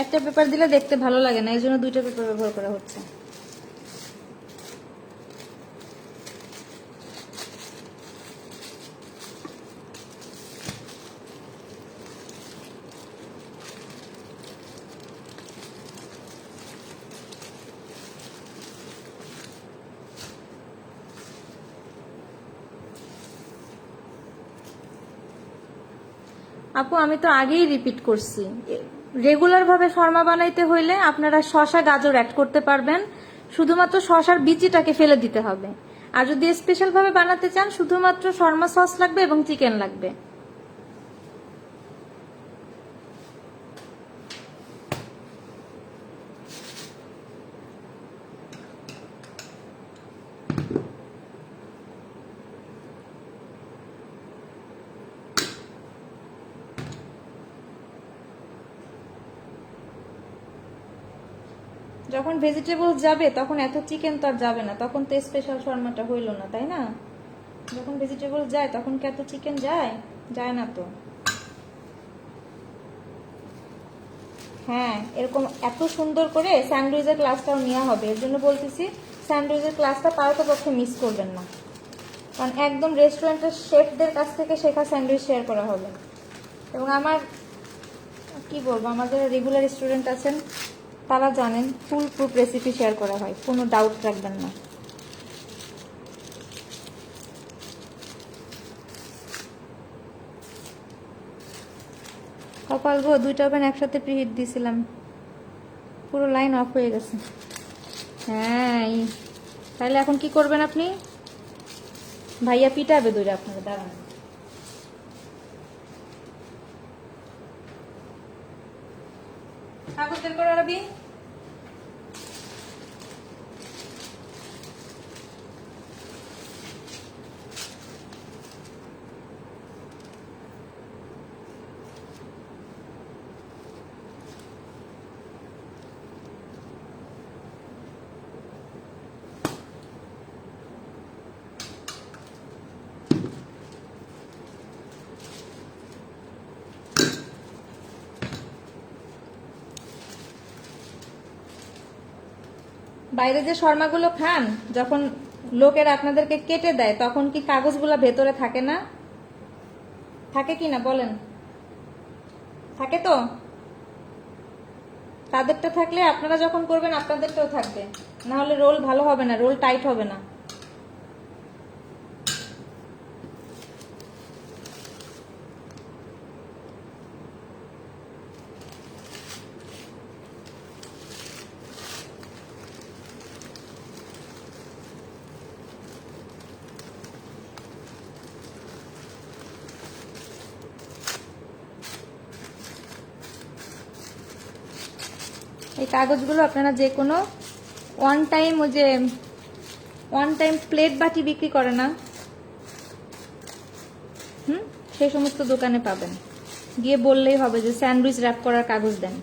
একটা পেপার দিলে দেখতে ভালো লাগে না, এই জন্য দুইটা পেপার ব্যবহার করা হচ্ছে। আপু আমি তো আগেই রিপিট করছি, রেগুলার ভাবে শর্মা বানাইতে হইলে আপনারা শসা গাজর অ্যাড করতে পারবেন, শুধুমাত্র শসার বিচিটাকে ফেলে দিতে হবে। আর যদি স্পেশাল ভাবে বানাতে চান শুধুমাত্র শর্মা সস লাগবে এবং চিকেন লাগবে। যখন ভেজিটেবল যাবে তখন এত চিকেন তো আর যাবে না, তখন তো স্পেশাল শর্মাটা হইল না, তাই না? যখন ভেজিটেবল যায় তখন কি এত চিকেন যায়? যায় না তো। হ্যাঁ, এরকম এত সুন্দর করে স্যান্ডউইচের ক্লাসটাও নেওয়া হবে, এর জন্য বলতেছি স্যান্ডউইচের ক্লাসটা পারতপক্ষে মিস করবেন না, কারণ একদম রেস্টুরেন্টের শেফদের কাছ থেকে শেখা স্যান্ডউইচ শেয়ার করা হবে। এবং আমার কি বলবো, আমার যারা রেগুলার স্টুডেন্ট আছেন তারা জানেন ফুল প্রুফ রেসিপি শেয়ার করা হয়, কোনো ডাউট রাখবেন না। কপাল গো, দুইটা ওভেন একসাথে প্রিহিট দিয়েছিলাম, পুরো লাইন অফ হয়ে গেছে। হ্যাঁ, তাহলে এখন কি করবেন আপনি? ভাইয়া পিটাবে দূরে আপনাকে, দাঁড়ান। কাগজ বের করো রবি। বাইরে যে শর্মাগুলো খান, যখন লোকেরা আপনাদেরকে কেটে দেয় তখন কি কাগজগুলো ভেতরে থাকে না? থাকে কি না বলেন? থাকে তো। তাদেরটা থাকলে আপনারা যখন করবেন আপনাদেরটাও থাকবে, না হলে রোল ভালো হবে না, রোল টাইট হবে না। এই কাগজগুলো আপনারা যে কোনো ওয়ান টাইম প্লেট বাটি বিক্রি করে না, সেই সমস্ত দোকানে পাবেন, গিয়ে বললেই হবে যে স্যান্ডউইচ র্যাপ করার কাগজ দেন।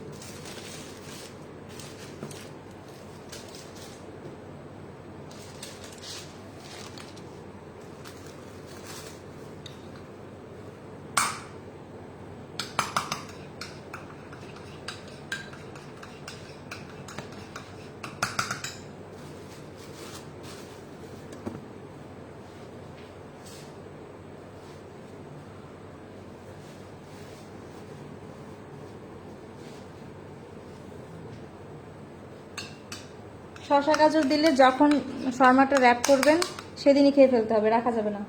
শসা গাজর দিলে যখন শর্মাটা র্যাপ করবেন সেদিনই খেয়ে ফেলতে হবে, রাখা যাবে না।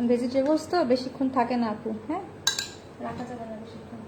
ভেজিটেবলস তো বেশিক্ষণ থাকে না আপু, হ্যাঁ, রাখা যাবে না বেশিক্ষণ।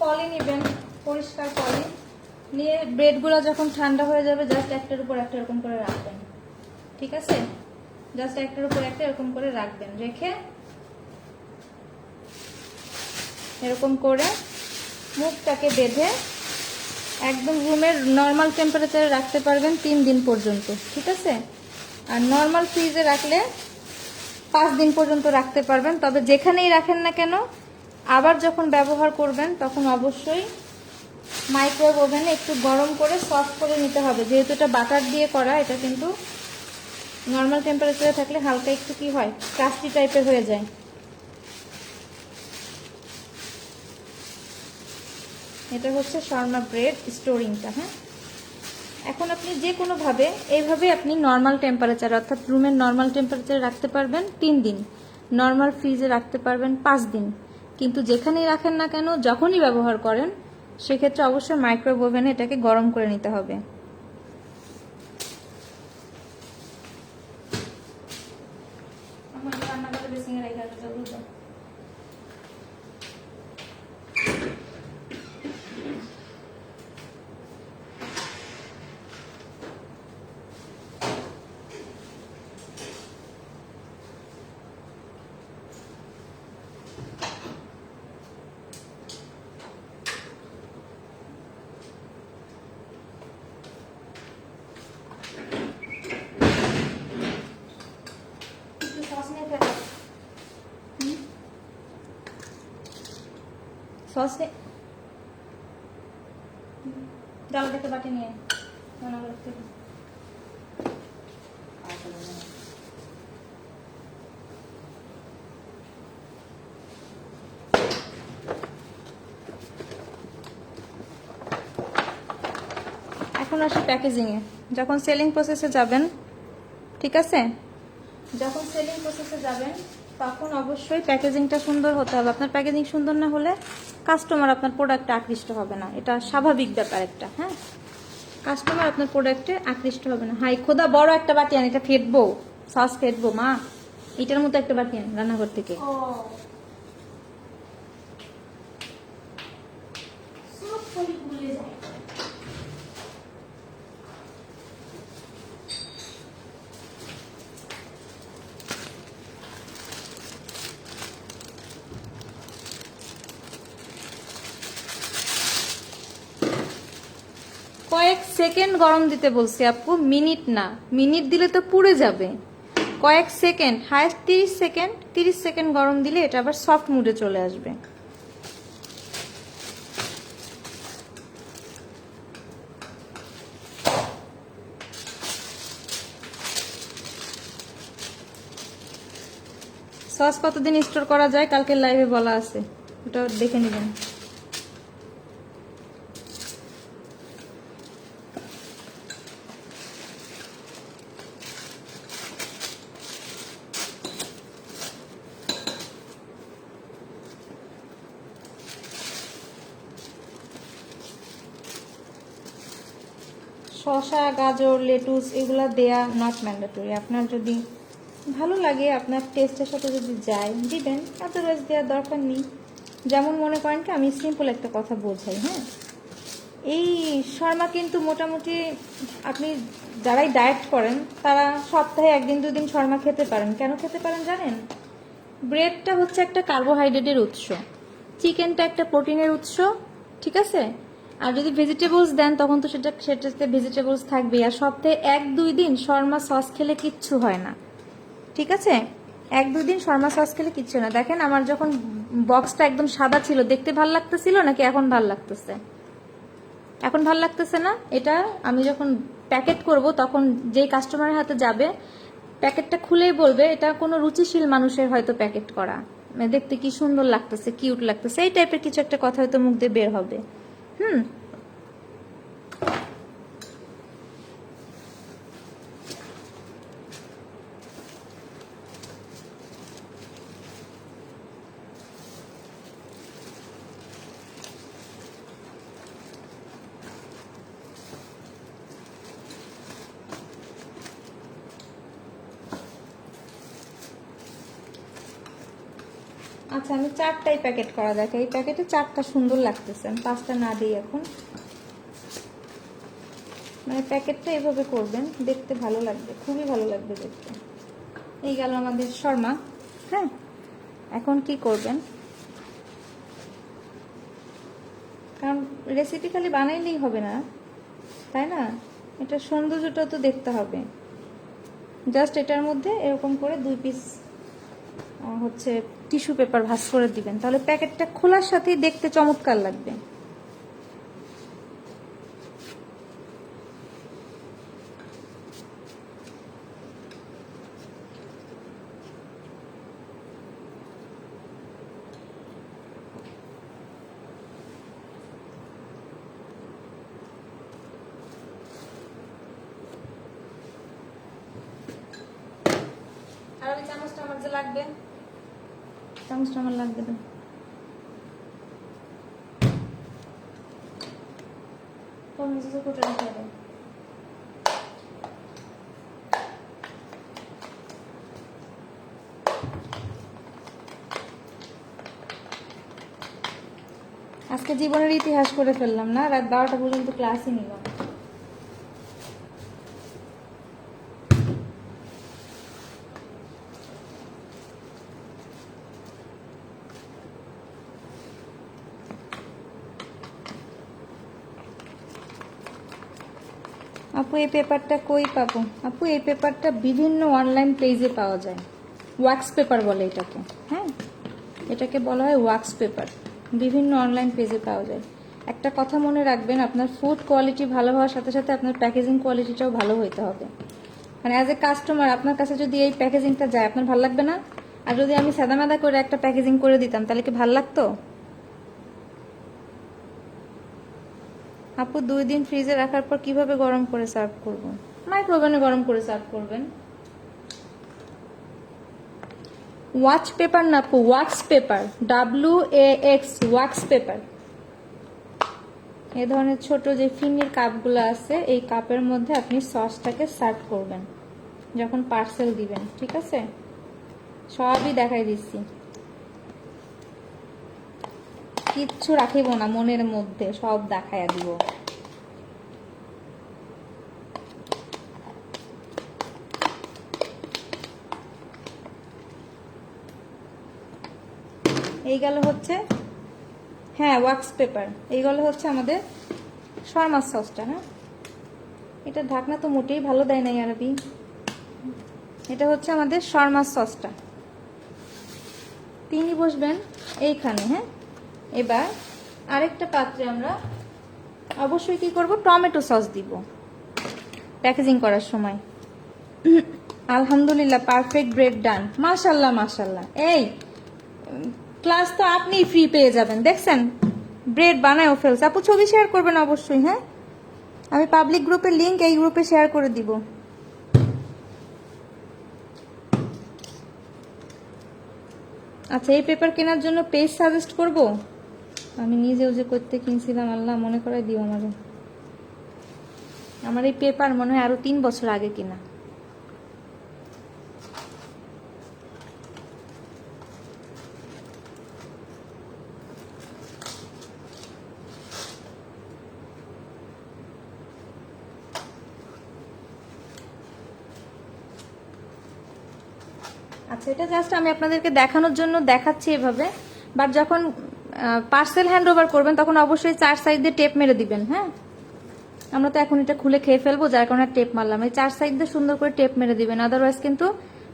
পলি নেবেন, পরিষ্কার পলি নিয়ে ব্রেডগুলো যখন ঠান্ডা হয়ে যাবে জাস্ট একটার উপর একটা এরকম করে রাখবেন, ঠিক আছে? জাস্ট একটার উপর একটা এরকম করে রাখবেন, রেখে এরকম করে মুখটাকে বেঁধে একদম রুমের নর্মাল টেম্পারেচারে রাখতে পারবেন 3 দিন পর্যন্ত, ঠিক আছে? আর নর্মাল ফ্রিজে রাখলে 5 দিন পর্যন্ত রাখতে পারবেন। তবে যেখানেই রাখেন না কেন আবার যখন ব্যবহার করবেন তখন অবশ্যই মাইক্রোওয়েভ ওভেনে একটু গরম করে সফট করে নিতে হবে, যেহেতু এটা বাটার দিয়ে করা। এটা কিন্তু নর্মাল টেম্পারেচারে থাকলে হালকা একটু কি হয়, ক্রাস্টি টাইপের হয়ে যায়। এটা হচ্ছে শর্মা ব্রেড স্টোরিংটা। হ্যাঁ, এখন আপনি যে কোনোভাবে এইভাবে আপনি নর্মাল টেম্পারেচার অর্থাৎ রুমের নর্মাল টেম্পারেচারে রাখতে পারবেন 3 দিন, নর্মাল ফ্রিজে রাখতে পারবেন 5 দিন। কিন্তু যেখানেই রাখেন না কেন যখনই ব্যবহার করেন সেক্ষেত্রে অবশ্যই মাইক্রোওয়েভ ওভেনে এটাকে গরম করে নিতে হবে। সস ডাল থেকে বাটি নিয়ে রান্নাঘর থেকে। এখন আসি প্যাকেজিংয়ে। যখন সেলিং প্রসেসে যাবেন, ঠিক আছে, যখন সেলিং প্রসেসে যাবেন তখন অবশ্যই প্যাকেজিংটা সুন্দর হতে হবে। আপনার প্যাকেজিং সুন্দর না হলে কাস্টমার আপনার প্রোডাক্টে আকৃষ্ট হবে না, এটা স্বাভাবিক ব্যাপার একটা। হ্যাঁ, কাস্টমার আপনার প্রোডাক্টে আকৃষ্ট হবে না। হাই খোদা, বড় একটা বাটি আন, এটা ফেটবো, সস ফেটবো মা। এটার মতো একটা বাটি আন রান্নাঘর থেকে। কয়েক সেকেন্ড গরম দিতে বলছি আপু, মিনিট না। মিনিট দিলে তো পুড়ে যাবে। কয়েক সেকেন্ড, হায়েস্ট 30 সেকেন্ড। 30 সেকেন্ড গরম দিলে এটা আবার সফট মুডে চলে আসবে। সস কতদিন স্টোর করা যায় কালকে লাইভে বলা আছে, ওটা দেখে নেবেন। শসা, গাজর, লেটুস এগুলা দেয়া নট ম্যান্ডেটরি। আপনার যদি ভালো লাগে, আপনার টেস্টের সাথে যদি যায় দিবেন, আদারওয়াইজ দেওয়ার দরকার নেই। যেমন মনে করেন কি, আমি সিম্পল একটা কথা বোঝাই। হ্যাঁ, এই শর্মা কিন্তু মোটামুটি আপনি যারাই ডায়েট করেন তারা সপ্তাহে 1-2 দিন শর্মা খেতে পারেন। কেন খেতে পারেন জানেন? ব্রেডটা হচ্ছে একটা কার্বোহাইড্রেটের উৎস, চিকেনটা একটা প্রোটিনের উৎস, ঠিক আছে? আর যদি ভেজিটেবলস দেন তখন তো সেটাতে ভেজিটেবলস থাকবেই। আর সপ্তাহে 1-2 দিন শর্মা সস খেলে কিচ্ছু হয় না, ঠিক আছে? 1-2 দিন শর্মা সস খেলে কিচ্ছু না। দেখেন আমার যখন বক্সটা একদম সাদা ছিল দেখতে ভাল লাগতেছিল নাকি এখন ভাল লাগতেছে? এখন ভাল লাগতেছে না। এটা আমি যখন প্যাকেট করব তখন যেই কাস্টমারের হাতে যাবে প্যাকেটটা খুলেই বলবে এটা কোনো রুচিশীল মানুষের হয়তো প্যাকেট করা, দেখতে কি সুন্দর লাগতেছে, কিউট লাগতেছে, এই টাইপের কিছু একটা কথা হয়তো মুখ দিয়ে বের হবে। আচ্ছা, আমি 4টাই প্যাকেট করা দেখে, এই প্যাকেটে 4টা সুন্দর লাগতেছে, আমি 5টা না দিই এখন। মানে প্যাকেটটা এভাবে করবেন, দেখতে ভালো লাগবে, খুবই ভালো লাগবে দেখতে। এই গেল আমাদের শর্মা। হ্যাঁ, এখন কি করবেন, কারণ রেসিপি খালি বানাইলেই হবে না, তাই না? এটা সৌন্দর্যটা তো দেখতে হবে। জাস্ট এটার মধ্যে এরকম করে 2 পিস হচ্ছে টিস্যু পেপার ভাঁজ করে দিবেন, তাহলে প্যাকেটটা খোলার সাথেই দেখতে চমৎকার লাগবে। আর ওই চামচটা আমার যে লাগবে, চামচটা আমার লাগবে তো। আজকে জীবনের ইতিহাস করে ফেললাম না, রাত 12টা পর্যন্ত ক্লাসই নিলাম। আপু এই পেপারটা কই পাবো? আপু এই পেপারটা বিভিন্ন অনলাইন পেজে পাওয়া যায়, ওয়াক্স পেপার বলে এটাকে। হ্যাঁ, এটাকে বলা হয় ওয়াক্স পেপার, বিভিন্ন অনলাইন পেজে পাওয়া যায়। একটা কথা মনে রাখবেন, আপনার ফুড কোয়ালিটি ভালো হওয়ার সাথে সাথে আপনার প্যাকেজিং কোয়ালিটিটাও ভালো হইতে হবে। মানে অ্যাজ এ কাস্টমার আপনার কাছে যদি এই প্যাকেজিংটা যায়, আপনার ভালো লাগবে না? আর যদি আমি সাদামাদা করে একটা প্যাকেজিং করে দিতাম, তাহলে কি ভালো লাগতো? আপু 2 দিন ফ্রিজে রাখার পর কিভাবে গরম করে সার্ভ করব? মাইক্রোওভেনে গরম করে সার্ভ করবেন। ওয়াচ পেপার না আপু, wax paper, WAX, wax paper. এ ধরনের ছোট যে ফিনির কাপগুলো আছে, এই কাপের মধ্যে আপনি সসটাকে সার্ভ করবেন যখন পার্সেল দিবেন, ঠিক আছে? সবই দেখাই দিচ্ছি, কিচ্ছু রাখিব না মনের মধ্যে, সব দেখাইয়া দিব। এই গেল হচ্ছে, হ্যাঁ ওয়াক্স পেপার, এইগুলো হচ্ছে আমাদের শর্মা সসটা। হ্যাঁ, এটা ঢাকনা তো মোটেই ভালো দেয় নাই আরবি। এটা হচ্ছে আমাদের শর্মা সসটা। তিনি বসবেন এইখানে। হ্যাঁ, এবার আরেকটা পাত্রে আমরা অবশ্যই কি করব, টমেটো সস দিব প্যাকেজিং করার সময়। আলহামদুলিল্লাহ, পারফেক্ট ব্রেড ডান, মাশাল্লাহ মাশাল্লাহ। এই ক্লাস তো আপনি ফ্রি পেয়ে যাবেন, দেখছেন ব্রেড বানায়ও ফেলছে। আপু ছবি শেয়ার করবেন অবশ্যই। হ্যাঁ, আমি পাবলিক গ্রুপের লিংক এই গ্রুপে শেয়ার করে দিব। আচ্ছা, এই পেপার কেনার জন্য পেজ সাজেস্ট করব? আমি নিজেও যে করতে কিনছিলাম, আল্লাহ মনে করাই দিও আমারে। আমার এই পেপার মনে হয় আরো 3 বছর আগে কিনা। আচ্ছা, এটা জাস্ট আমি আপনাদেরকে দেখানোর জন্য দেখাচ্ছি এভাবে, বাট যখন পার্সেল হ্যান্ড ওভার করবেন তখন অবশ্যই 4 সাইড দিয়ে টেপ মেরে দিবেন। হ্যাঁ, আমরা তো এখন এটা খুলে খেয়ে ফেলবো, যার কারণে টেপ মারলাম। এই 4 সাইড দিয়ে সুন্দর করে টেপ মেরে দিবেন, আদারওয়াইজ কিন্তু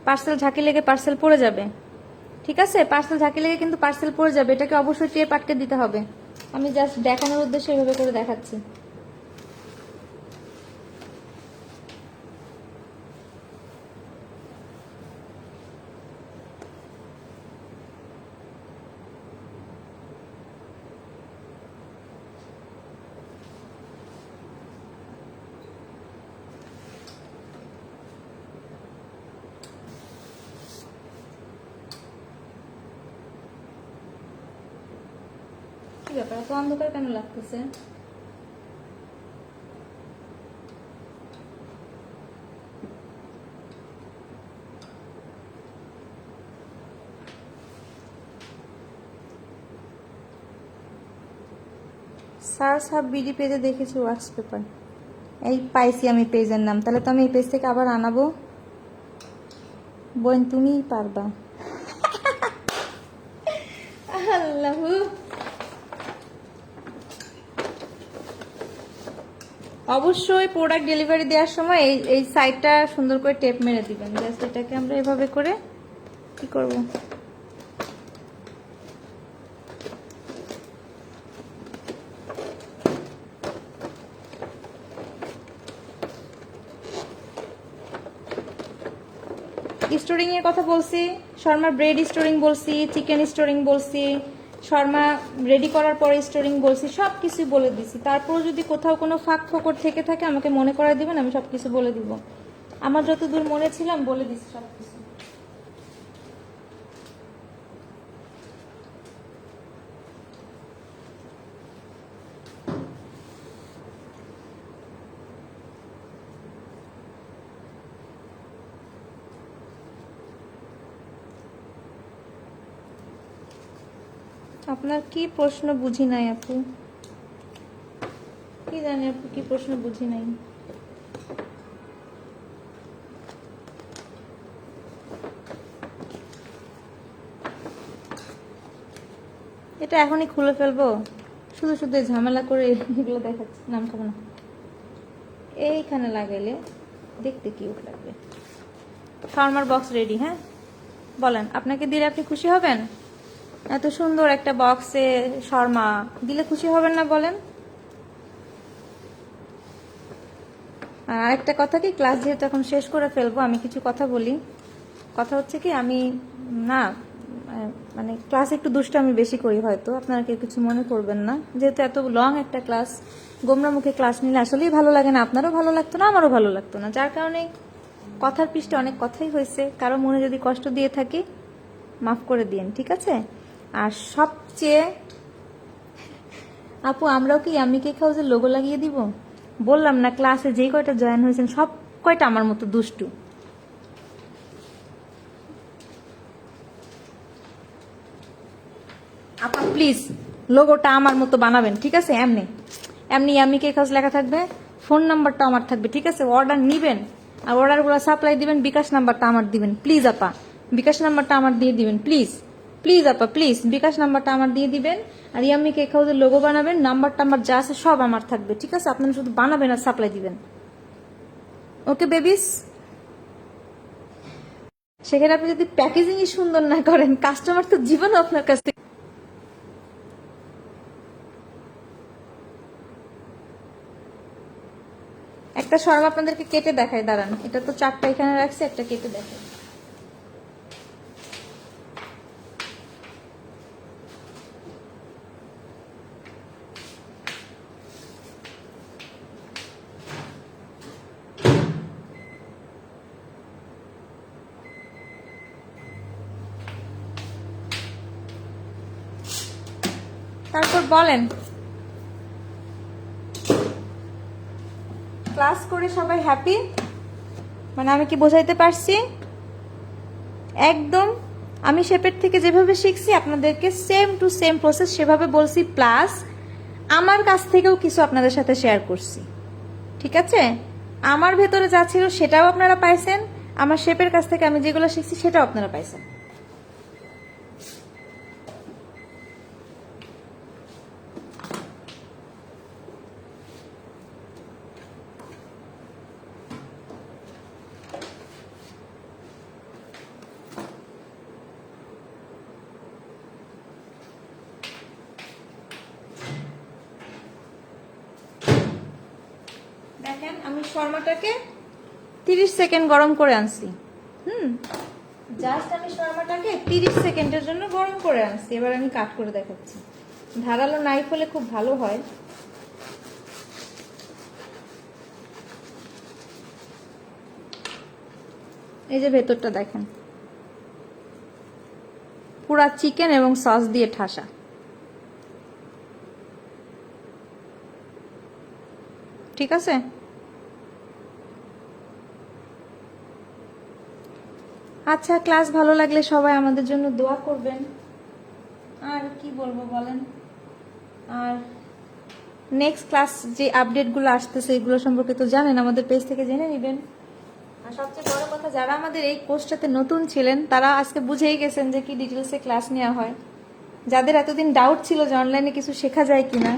পার্সেল ঝাঁকি লেগে পার্সেল পড়ে যাবে। ঠিক আছে, পার্সেল ঝাঁকি লেগে কিন্তু পার্সেল পড়ে যাবে, এটাকে অবশ্যই টেপ আটকে দিতে হবে। আমি জাস্ট দেখানোর উদ্দেশ্যে এভাবে করে দেখাচ্ছি। কি ব্যাপার, এত অন্ধকার কেন লাগতেছে? সার্চ হাব বিডি পেজে দেখেছি ওয়াক্স পেপার। এই পাইছি আমি পেজের নাম, তাহলে তো আমি এই পেজ থেকে আবার আনাবো। বোন তুমিই পারবা। আল্লাহ, অবশ্যই প্রোডাক্ট ডেলিভারি দেওয়ার সময় এই এই সাইডটা সুন্দর করে টেপ মেরে দিবেন। জাস্ট এটাকে আমরা এভাবে করে কি করব, স্টোরিং এর কথা বলছি, শর্মা ব্রেড স্টোরিং বলছি, চিকেন স্টোরিং বলছি, শর্মা রেডি করার পরে স্টোরিং বলছি, সব কিছু বলে দিছি। তারপর যদি কোথাও কোনো ফাঁক ফোকর থেকে থাকে আমাকে মনে করাই দিবেন, আমি সব কিছু বলে দিব। আমার যতদূর মনে ছিল আমি বলে দিছি সব কিছু। আপনার কি প্রশ্ন বুঝি নাই আপু, কি জানি আপু কি প্রশ্ন বুঝি নাই। এটা এখনই খুলে ফেলবো, শুধু শুধু এই ঝামেলা করে এগুলো দেখাচ্ছি। নাম খাবো না, এইখানে লাগাইলে দেখতে কিউট লাগবে। শর্মার বক্স রেডি। হ্যাঁ বলেন, আপনাকে দিলে আপনি খুশি হবেন? এত সুন্দর একটা বক্সে শর্মা দিলে খুশি হবেন না বলেন? আর আরেকটা কথা কি, ক্লাস যেহেতু এখন শেষ করে ফেলবো, আমি কিছু কথা বলি। কথা হচ্ছে কি, আমি না মানে ক্লাসে একটু দুষ্টামি বেশি করি, হয়তো আপনারা কেউ কিছু মনে করবেন না। যেহেতু এত লং একটা ক্লাস, গোমরা মুখে ক্লাস নিলে আসলেই ভালো লাগে না, আপনারও ভালো লাগতো না, আমারও ভালো লাগতো না। যার কারণে কথার পৃষ্ঠে অনেক কথাই হয়েছে। কারো মনে যদি কষ্ট দিয়ে থাকি মাফ করে দিন, ঠিক আছে? আর সবচেয়ে আপু, আমরাও কি আমি কেক হাউসের লোগো লাগিয়ে দিব? বললাম না, ক্লাসে যেই কয়টা জয়েন হয়েছেন সব কয়টা আমার মতো দুষ্টু। আপা প্লিজ লোগোটা আমার মতো বানাবেন, ঠিক আছে? এমনি এমনি আমি কেক হাউস লেখা থাকবে, ফোন নাম্বারটা আমার থাকবে, ঠিক আছে? অর্ডার নিবেন আর অর্ডারগুলো সাপ্লাই দিবেন, বিকাশ নাম্বারটা আমার দিবেন প্লিজ আপা, বিকাশ নাম্বারটা আমার দিয়ে দিবেন প্লিজ। প্লিজ আপা প্লিজ, বিকাশ নাম্বারটা আমার দিয়ে দিবেন। আর ইয়াম্মি কেক হাউসের লোগো বানাবেন, নাম্বারটা আমার যা আছে সব আমার থাকবে, ঠিক আছে? আপনারা শুধু বানাবেন আর সাপ্লাই দিবেন। ওকে বেবিস? সেখানে আপনি যদি প্যাকেজিংই সুন্দর না করেন, কাস্টমার তো জীবনও আপনার কাছ থেকে। একটা শর্মা আপনাদেরকে কেটে দেখায়, দাঁড়ান। এটা তো 4টা এখানে রাখছি, একটা কেটে দেখায়। তারপর বলেন, ক্লাস করে সবাই হ্যাপি? মানে আমি কি বোঝাইতে পারছি? একদম আমি শেপের থেকে যেভাবে শিখছি আপনাদেরকে সেম টু সেম প্রসেস সেভাবে বলছি, প্লাস আমার কাছ থেকেও কিছু আপনাদের সাথে শেয়ার করছি, ঠিক আছে? আমার ভেতরে যা ছিল সেটাও আপনারা পাইছেন, আমার শেপের কাছ থেকে আমি যেগুলো শিখছি সেটাও আপনারা পাইছেন। দেখেন আমি শর্মাটাকে 30 সেকেন্ড গরম করে আনছি। জাস্ট আমি শর্মাটাকে 30 সেকেন্ডের জন্য গরম করে আনছি। এবার আমি কাট করে দেখাচ্ছি। ধারালো নাইফ হলে খুব ভালো হয়। এই যে ভেতরটা দেখেন, পুরা চিকেন এবং সস দিয়ে ঠাসা। ঠিক আছে? আচ্ছা, ক্লাস ভালো লাগলে সবাই আমাদের জন্য দোয়া করবেন। আর কি বলবো বলেন? আর নেক্সট ক্লাস যে আপডেটগুলো আসতেছে এগুলো সম্পর্কে তো জানেন, আমাদের পেজ থেকে জেনে নেবেন। আর সবচেয়ে বড় কথা, যারা আমাদের এই কোর্সটাতে নতুন ছিলেন তারা আজকে বুঝেই গেছেন যে কি ডিটেলসে ক্লাস নেওয়া হয়। যাদের এতদিন ডাউট ছিল যে অনলাইনে কিছু শেখা যায় কিনা,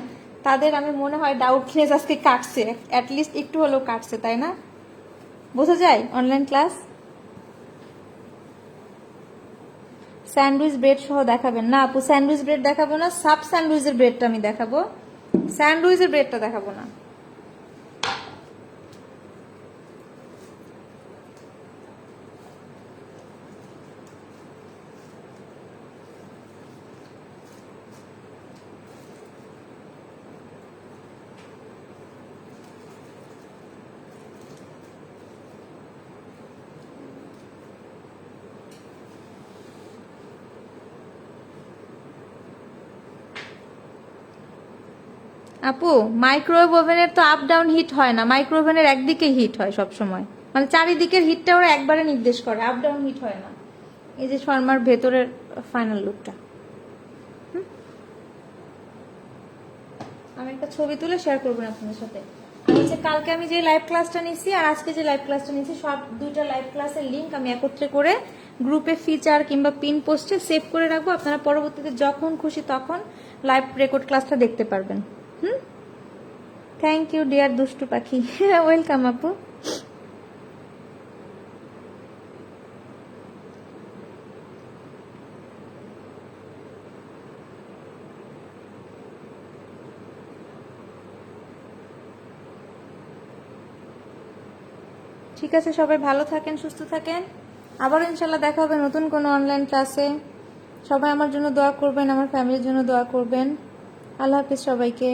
তাদের আমি মনে হয় ডাউটনেস আজকে কাটছে, অ্যাটলিস্ট একটু হলেও কাটছে, তাই না? বোঝা যায় অনলাইন ক্লাস। স্যান্ডউইচ ব্রেড সহ দেখাবেন না আপু, স্যান্ডউইচ ব্রেড দেখাবো না, সাব স্যান্ডউইচের ব্রেডটা আমি দেখাবো, স্যান্ডউইচের ব্রেডটা দেখাবো না। আপু মাইক্রোওয়েভ ওভেনের তো আপ ডাউন হিট হয় না, মাইক্রো ওভেনের একদিকে হিট হয় সব সময়, মানে চারিদিকের হিটটা ওরা একবারে নির্দেশ করে, আপ ডাউন হিট হয় না। এই যে শর্মার ভেতরের ফাইনাল লুকটা, আমি একটা ছবি তুলে শেয়ার করবো আপনাদের সাথে। আর হচ্ছে কালকে আমি যে লাইভ ক্লাসটা নিছি আর আজকে যে লাইভ ক্লাসটা নিছি, সব দুইটা লাইভ ক্লাসের লিংক আমি একত্রে করে গ্রুপে ফিচার কিংবা পিন পোস্টে সেভ করে রাখবো, আপনারা পরবর্তীতে যখন খুশি তখন লাইভ রেকর্ড ক্লাসটা দেখতে পারবেন। থ্যাংক ইউ ডিয়ার দুষ্টু পাখি, ওয়েলকাম আপু। ঠিক আছে, সবাই ভালো থাকেন, সুস্থ থাকেন, আবার ইনশাল্লাহ দেখা হবে নতুন কোনো অনলাইন ক্লাসে। সবাই আমার জন্য দোয়া করবেন, আমার ফ্যামিলির জন্য দোয়া করবেন। আল্লাহ হাফিজ সবাইকে।